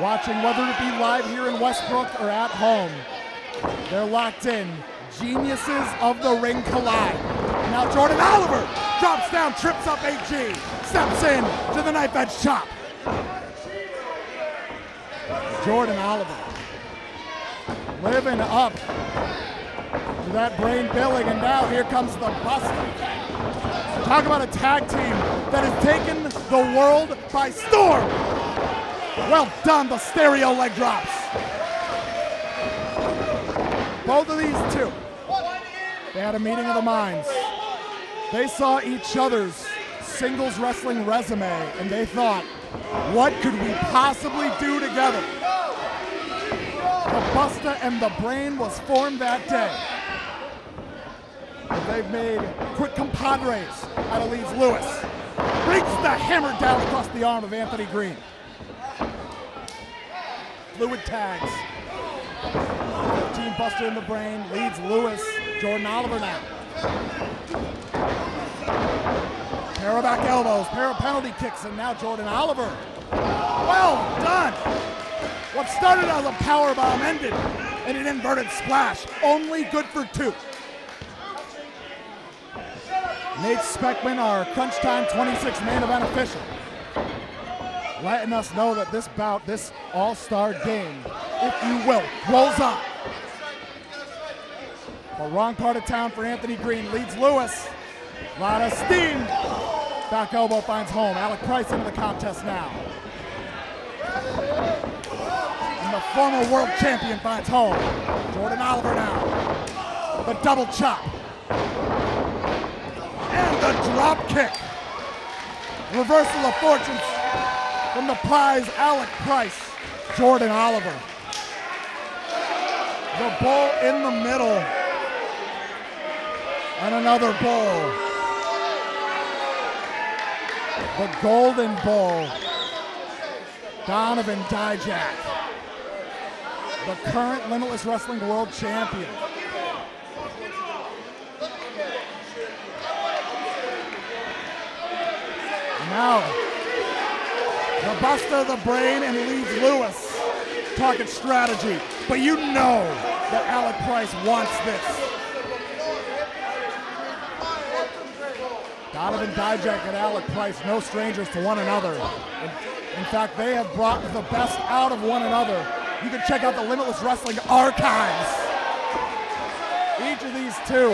watching, whether it be live here in Westbrook or at home, they're locked in. Geniuses of the ring collide. And now Jordan Oliver drops down, trips up AG, steps in to the knife edge chop. Jordan Oliver living up to that brain billing, and now here comes the Bustah. Talk about a tag team that has taken the world by storm. Well done, the stereo leg drops. Both of these two, they had a meeting of the minds. They saw each other's singles wrestling resume, and they thought, what could we possibly do together? The Bustah and the Brain was formed that day. But they've made quick compadres out of Leedz Lewis. Breaks the hammer down across the arm of Anthony Greene. Fluid tags. Team Bustah and the Brain, Leedz Lewis, Jordan Oliver now. Pair of back elbows, pair of penalty kicks, and now Jordan Oliver. Well done! What started as a powerbomb ended in an inverted splash. Only good for two. Nate Speckman, our Crunch Time 26 main event official, letting us know that this bout, this all-star game, if you will, rolls on. The wrong part of town for Anthony Greene. Leedz Lewis, a lot of steam. Back elbow finds home. Alec Price into the contest now. And the former world champion finds home. Jordan Oliver now. The double chop. And the drop kick. Reversal of fortunes from the prize, Alec Price. Jordan Oliver. The bull in the middle. And another bull. The golden bull. Donovan Dijak. The current Limitless Wrestling World Champion. Now, the Bustah, the Brain, and Leedz Lewis talking strategy. But you know that Alec Price wants this. Donovan Dijak and Alec Price, no strangers to one another. In fact, they have brought the best out of one another. You can check out the Limitless Wrestling archives. Each of these two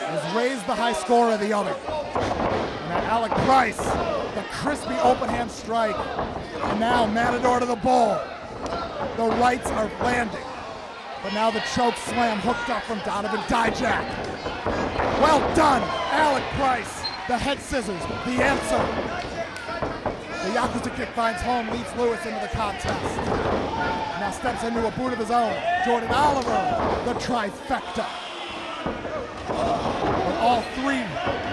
has raised the high score of the other. And now Alec Price, the crispy open hand strike. And now Matador to the bull. The rights are landing. But now the choke slam hooked up from Donovan Dijak. Well done, Alec Price. The head scissors, the answer. The Yakuza kick finds home, Leedz Lewis into the contest. Now steps into a boot of his own. Jordan Oliver, the trifecta. With all three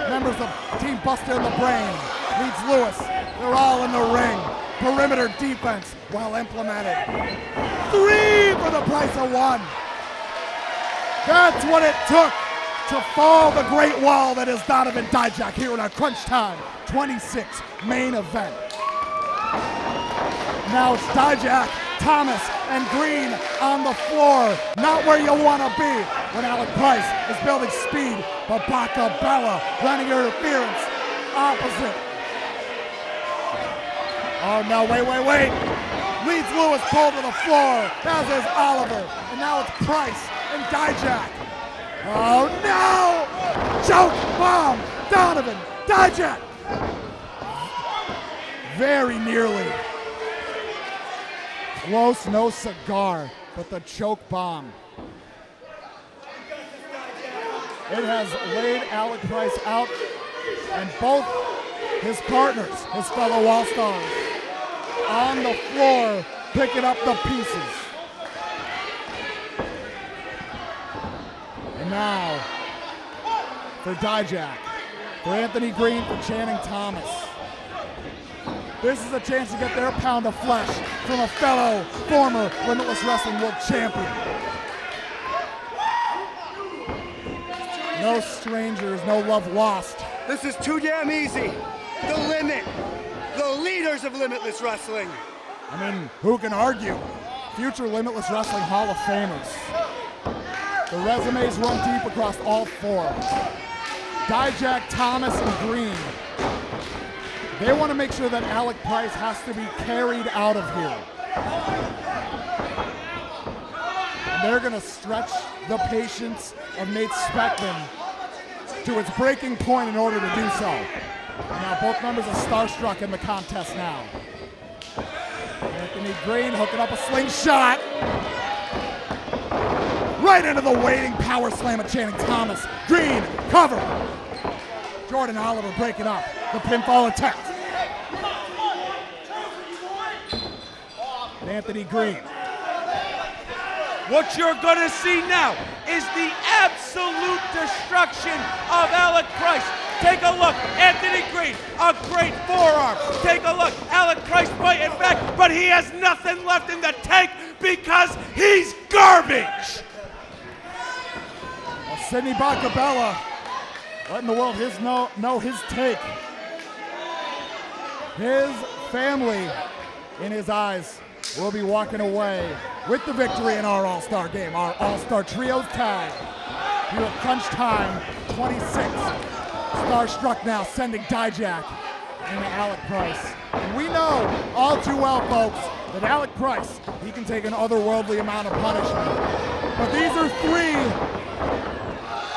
members of Team Bustah and the Brain, Leedz Lewis, they're all in the ring. Perimeter defense well implemented. 3 for the price of 1. That's what it took to fall the great wall that is Donovan Dijak here in our Crunch Time 26 main event. Now it's Dijak, Thomas, and Greene on the floor. Not where you want to be. when Alec Price is building speed, but Bakabella running interference opposite. Oh no, wait. Leedz Lewis pulled to the floor, as is Oliver, and now it's Price and Dijak. Oh no! Choke bomb! Donovan, Dijak! Very nearly. Close, no cigar, but the choke bomb. It has laid Alec Price out, and both his partners, his fellow All-Stars, on the floor picking up the pieces. And now for Dijak, for Anthony Greene, for Channing Thomas. This is a chance to get their pound of flesh from a fellow former Limitless Wrestling World Champion. No strangers, no love lost. This is too damn easy. The Limit. The leaders of Limitless Wrestling. I mean, who can argue? Future Limitless Wrestling Hall of Famers. The resumes run deep across all four. Dijak, Thomas, and Greene. They want to make sure that Alec Price has to be carried out of here. And they're going to stretch the patience of Nate Speckman to its breaking point in order to do so. And now both members are starstruck in the contest now. Anthony Greene hooking up a slingshot. Right into the waiting power slam of Channing Thomas. Greene, cover. Jordan Oliver breaking up the pinfall attempt. And Anthony Greene. What you're gonna see now is the absolute destruction of Alec Price. Take a look, Anthony Greene, a great forearm. Take a look, Alec Price fighting back, but he has nothing left in the tank because he's garbage. Well, Sidney Bakabella letting the world know his take. His family, in his eyes, will be walking away with the victory in our All-Star game, our All-Star Trios tag. Here at crunch time, 26. Starstruck now, sending Dijak into Alec Price. And we know all too well, folks, that Alec Price, he can take an otherworldly amount of punishment. But these are three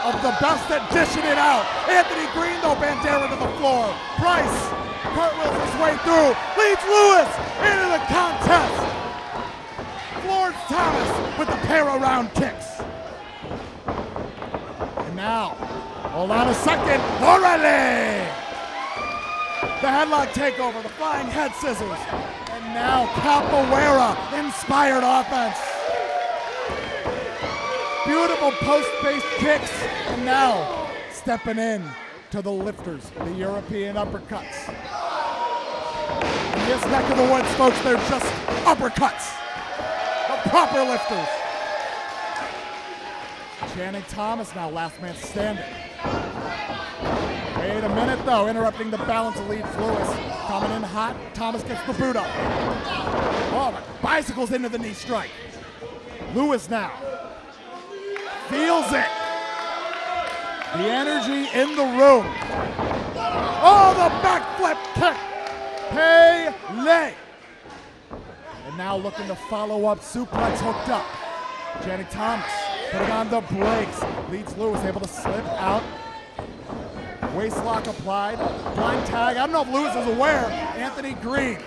of the best at dishing it out. Anthony Greene, though, Bandera to the floor. Price cartwheels his way through. Leedz Lewis into the contest. Floors Thomas with the pair of round kicks. And now, hold on a second. Orale! The headlock takeover, the flying head scissors. And now Capoeira inspired offense. Beautiful post-based kicks. And now stepping in to the lifters, the European uppercuts. In this neck of the woods, folks, they're just uppercuts. The proper lifters. Channing Thomas now last man standing. Wait a minute though, interrupting the balance of Leedz Lewis. Coming in hot, Thomas gets the boot up. Oh, but bicycles into the knee strike. Lewis now feels it. The energy in the room. Oh, the backflip kick. Pele. And now looking to follow up, suplex hooked up. Channing Thomas putting on the brakes. Leedz Lewis able to slip out. Waist lock applied. Blind tag. I don't know if Lewis is aware. Anthony Greene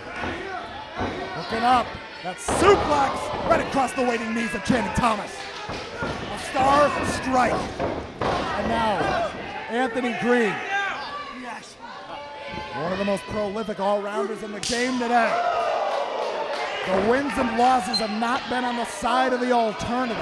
hooking up. That suplex right across the waiting knees of Channing Thomas. A star strike. And now, Anthony Greene. One of the most prolific all-rounders in the game today. The wins and losses have not been on the side of the alternative.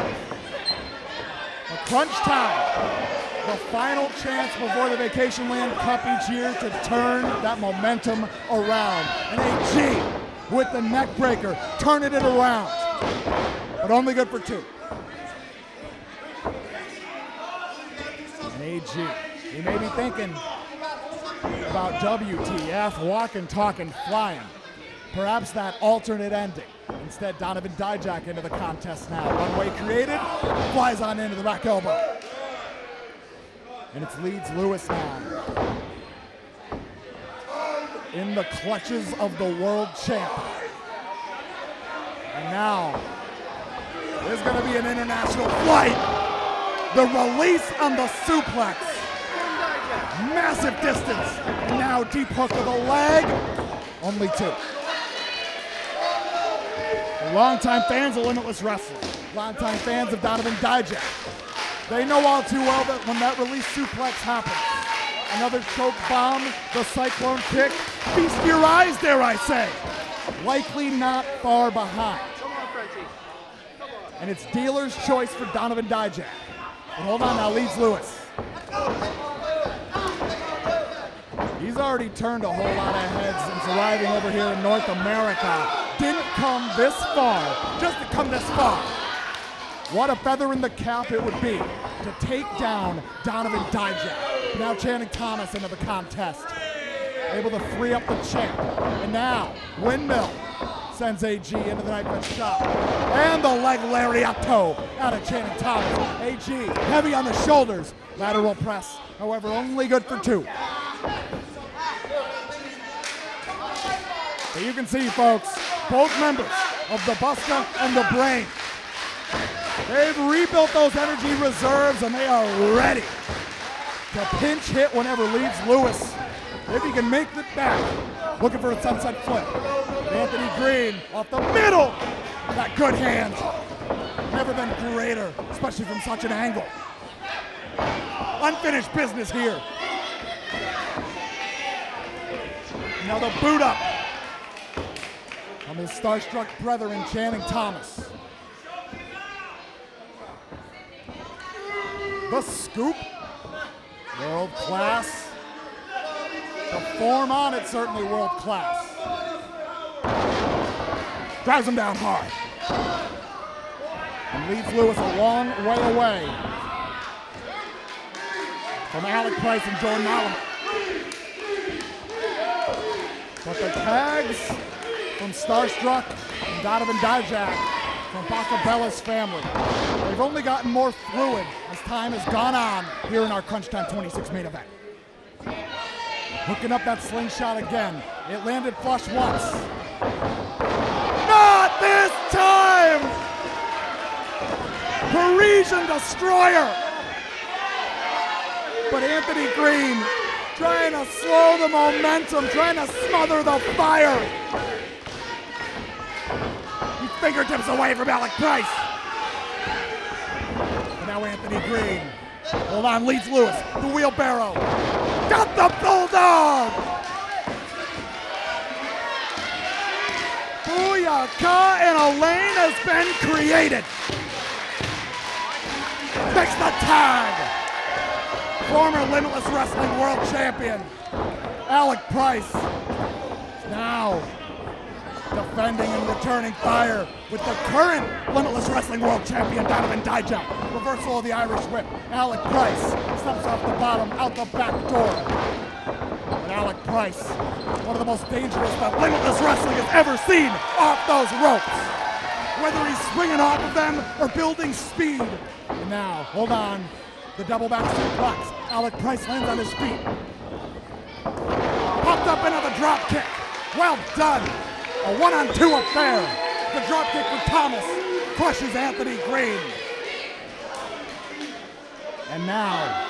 The crunch time. The final chance before the Vacationland Cup each year to turn that momentum around. And AG with the neck breaker, turning it around. But only good for two. And AG, he may be thinking about WTF, walking, talking, flying. perhaps that alternate ending. Instead, Donovan Dijak into the contest now. Runway created, flies on into the back elbow. And it's Leedz Lewis now. In the clutches of the world champ. And now, there's gonna be an international flight. The release on the suplex. Massive distance. And now deep hook of the leg. Only 2. Longtime fans of Limitless Wrestling. Longtime fans of Donovan Dijak. They know all too well that when that release suplex happens, another choke bomb, the cyclone kick, feast your eyes, dare I say. Likely not far behind. And it's dealer's choice for Donovan Dijak. But hold on now, Leedz Lewis. He's already turned a whole lot of heads since arriving over here in North America. Didn't come this far, just to come this far. What a feather in the cap it would be to take down Donovan Dijak. Now Channing Thomas into the contest. Able to free up the champ. And now, windmill sends AG into the knife edge shot. And the leg lariato out of Channing Thomas. AG heavy on the shoulders. Lateral press, however, only good for 2. But you can see, folks, both members of the Bustah and the Brain, they've rebuilt those energy reserves and they are ready to pinch hit whenever Leedz Lewis, if he can make it back. Looking for a sunset flip. Anthony Greene off the middle. That good hand. Never been greater, especially from such an angle. Unfinished business here. Now the boot up from his starstruck brethren, Channing Thomas. The scoop, world class. The form on it, certainly world class. Drives him down hard. And Leedz Lewis a long way away from Alec Price and Jon Alba. But the tags from Starstruck and Donovan Dijak from Bakabella's family, they've only gotten more fluid as time has gone on here in our Crunch Time 26 main event. Hooking up that slingshot again. It landed flush once. Not this time! Parisian Destroyer! But Anthony Greene trying to slow the momentum, trying to smother the fire. He's fingertips away from Alec Price. And now Anthony Greene. Hold on, Leedz Lewis, the wheelbarrow. Got the bulldog! Booyaka and a lane has been created. Makes the tag. Former Limitless Wrestling World Champion, Alec Price, now defending and returning fire with the current Limitless Wrestling World Champion, Donovan Dijak. Reversal of the Irish Whip. Alec Price steps off the bottom, out the back door. But Alec Price, one of the most dangerous that Limitless Wrestling has ever seen off those ropes. Whether he's swinging off of them or building speed. And now, hold on, the double back suplex. Alec Price lands on his feet. Popped up into the drop kick. Well done. A 1-on-2 affair. The drop kick for Thomas crushes Anthony Greene. And now,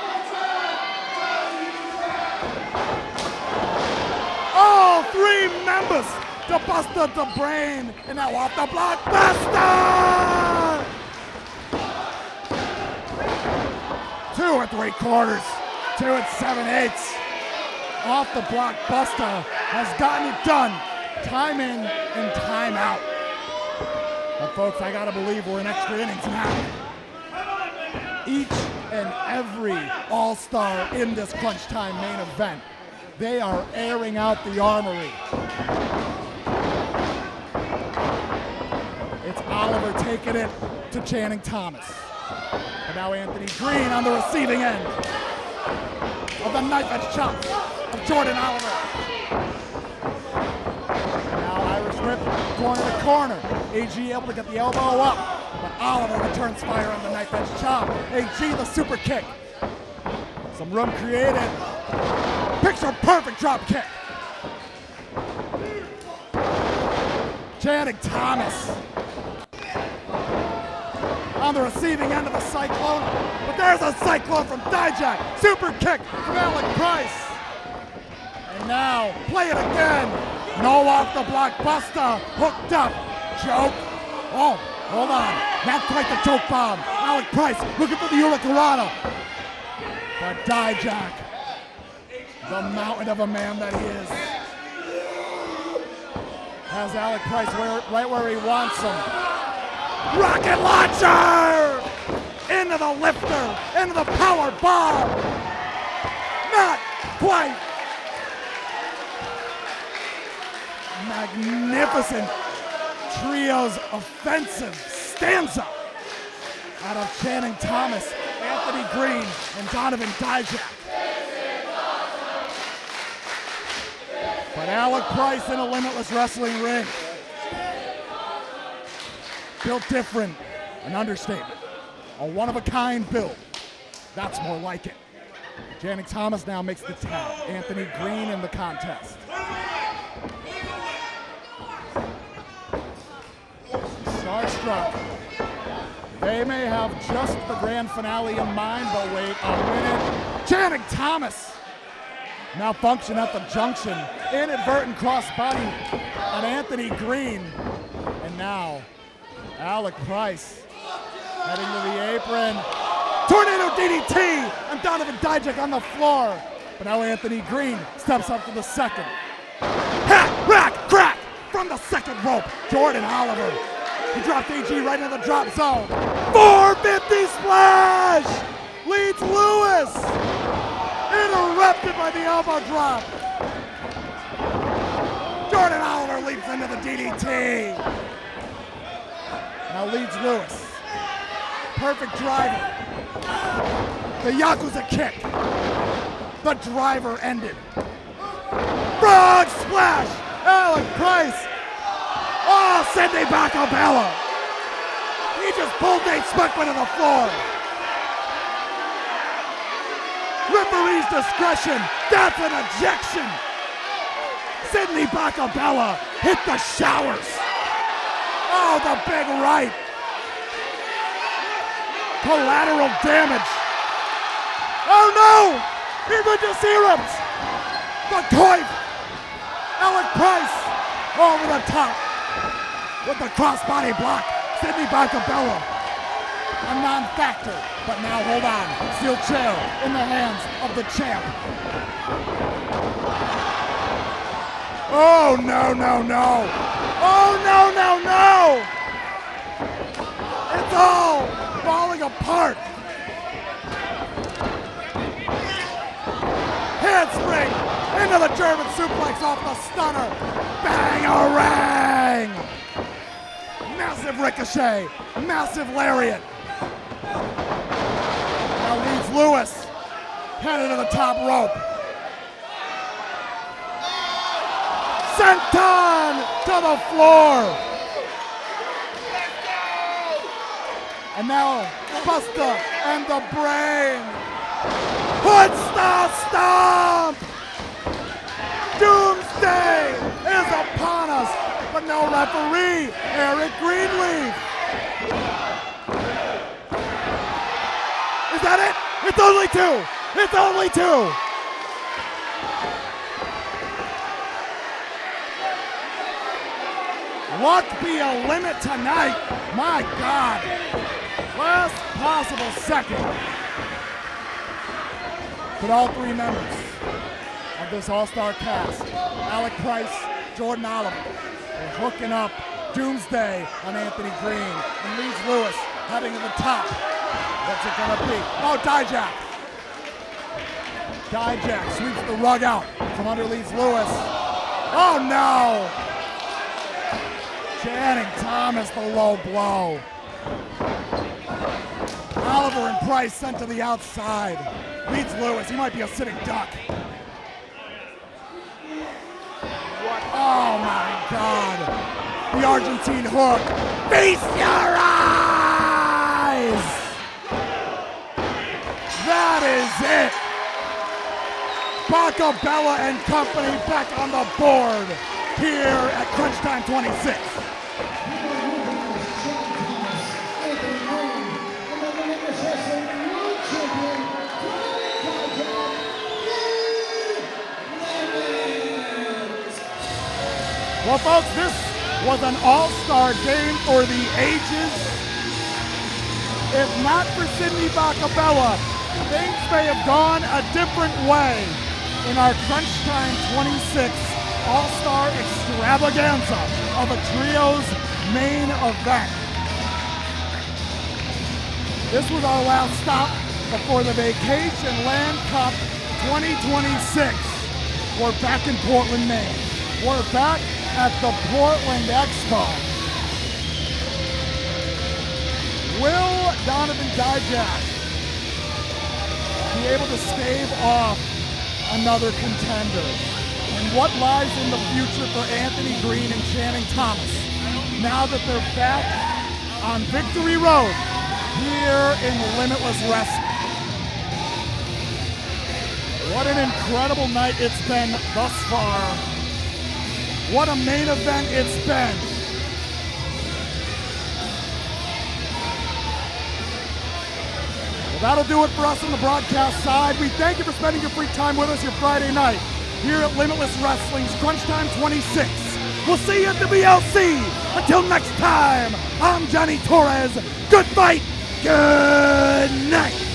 all 3 members to Bustah the Brain. And now off the block, Bustah! 2 3/4, 2 7/8. Off the block, Bustah has gotten it done, time in and time out. But folks, I gotta believe we're in extra innings now. Each and every all-star in this Crunch Time main event, they are airing out the Armory. It's Oliver taking it to Channing Thomas. And now Anthony Greene on the receiving end of the knife edge chop of Jordan Oliver. And now Irish corner to corner. AG able to get the elbow up, but Oliver returns fire on the knife edge chop. AG the super kick. Some room created. Picture perfect drop kick. Channing Thomas on the receiving end of a cyclone, but there's a cyclone from Dijak. Super kick from Alec Price. And now, play it again. No off the block, Bustah, hooked up. Choke. Oh, hold on. Not quite the choke bomb. Alec Price looking for the Hurricanrana. But Dijak, the mountain of a man that he is, has Alec Price right where he wants him. Rocket launcher! Into the lifter, into the power bomb. Not quite. Magnificent trio's offensive stanza out of Channing Thomas, Anthony Greene, and Donovan Dijak. But Alec Price in a Limitless Wrestling ring. Built different, an understatement. A one-of-a-kind build. That's more like it. Channing Thomas now makes the tag. Anthony Greene in the contest. Starstruck. They may have just the grand finale in mind, but wait a minute. Channing Thomas! Malfunction at the junction. Inadvertent crossbody on Anthony Greene. And now, Alec Price heading to the apron. Tornado DDT! And Donovan Dijak on the floor. But now Anthony Greene steps up to the second. Hat, rack, crack! From the second rope, Jordan Oliver. He dropped AG right into the drop zone. 450 splash! Leedz Lewis! Interrupted by the elbow drop. Jordan Oliver leaps into the DDT. Now Leedz Lewis. Perfect driver. The Yakuza kick. The driver ended. Frog splash! Alec Price! Oh, Sidney Bakabella! He just pulled Nate Speckman to the floor. Referee's discretion. That's an ejection. Sidney Bakabella hit the showers. Oh, the big right. Collateral damage. Oh no! Here the Desirums. The coif. Alec Price over the top with the crossbody block. Sidney Bakabella, a non-factor, but now hold on. Steel chair in the hands of the champ. Oh no, no, no. Oh no, no, no. It's all falling apart. Handspring into the German suplex off the stunner. Bang-a-rang! Massive ricochet, massive lariat. Now Leedz Lewis headed to the top rope. Senton to the floor. And now Bustah and the Brain. Hood style stomp! Doomsday is upon us, but no referee, Eric Greenleaf. Is that it? It's only two. It's only two. Luck be a limit tonight. My God. Last possible second. But all three members of this all-star cast, Alec Price, Jordan Alba, are hooking up Doomsday on Anthony Greene, and Leedz Lewis heading to the top. What's it gonna be? Oh, Dijak. Dijak sweeps the rug out from under Leedz Lewis. Oh no! Channing Thomas, the low blow. Oliver and Price sent to the outside. Leedz Lewis, he might be a sitting duck. Oh my God. the Argentine hook. Feast your eyes! That is it! Bakabella and company back on the board here at Crunch Time 26. Well, folks, this was an all-star game for the ages. If not for Sidney Bakabella, things may have gone a different way in our Crunch Time 26 all-star extravaganza of a trio's main event. This was our last stop before the Vacationland Cup 2026. We're back in Portland, Maine. We're back at the Portland Expo. Will Donovan Dijak be able to stave off another contender? And what lies in the future for Anthony Greene and Channing Thomas now that they're back on Victory Road here in Limitless Wrestling? What an incredible night it's been thus far. What a main event it's been. Well, that'll do it for us on the broadcast side. We thank you for spending your free time with us your Friday night here at Limitless Wrestling's Crunch Time 26. We'll see you at the VLC. Until next time, I'm Johnny Torres. Good fight. Good night.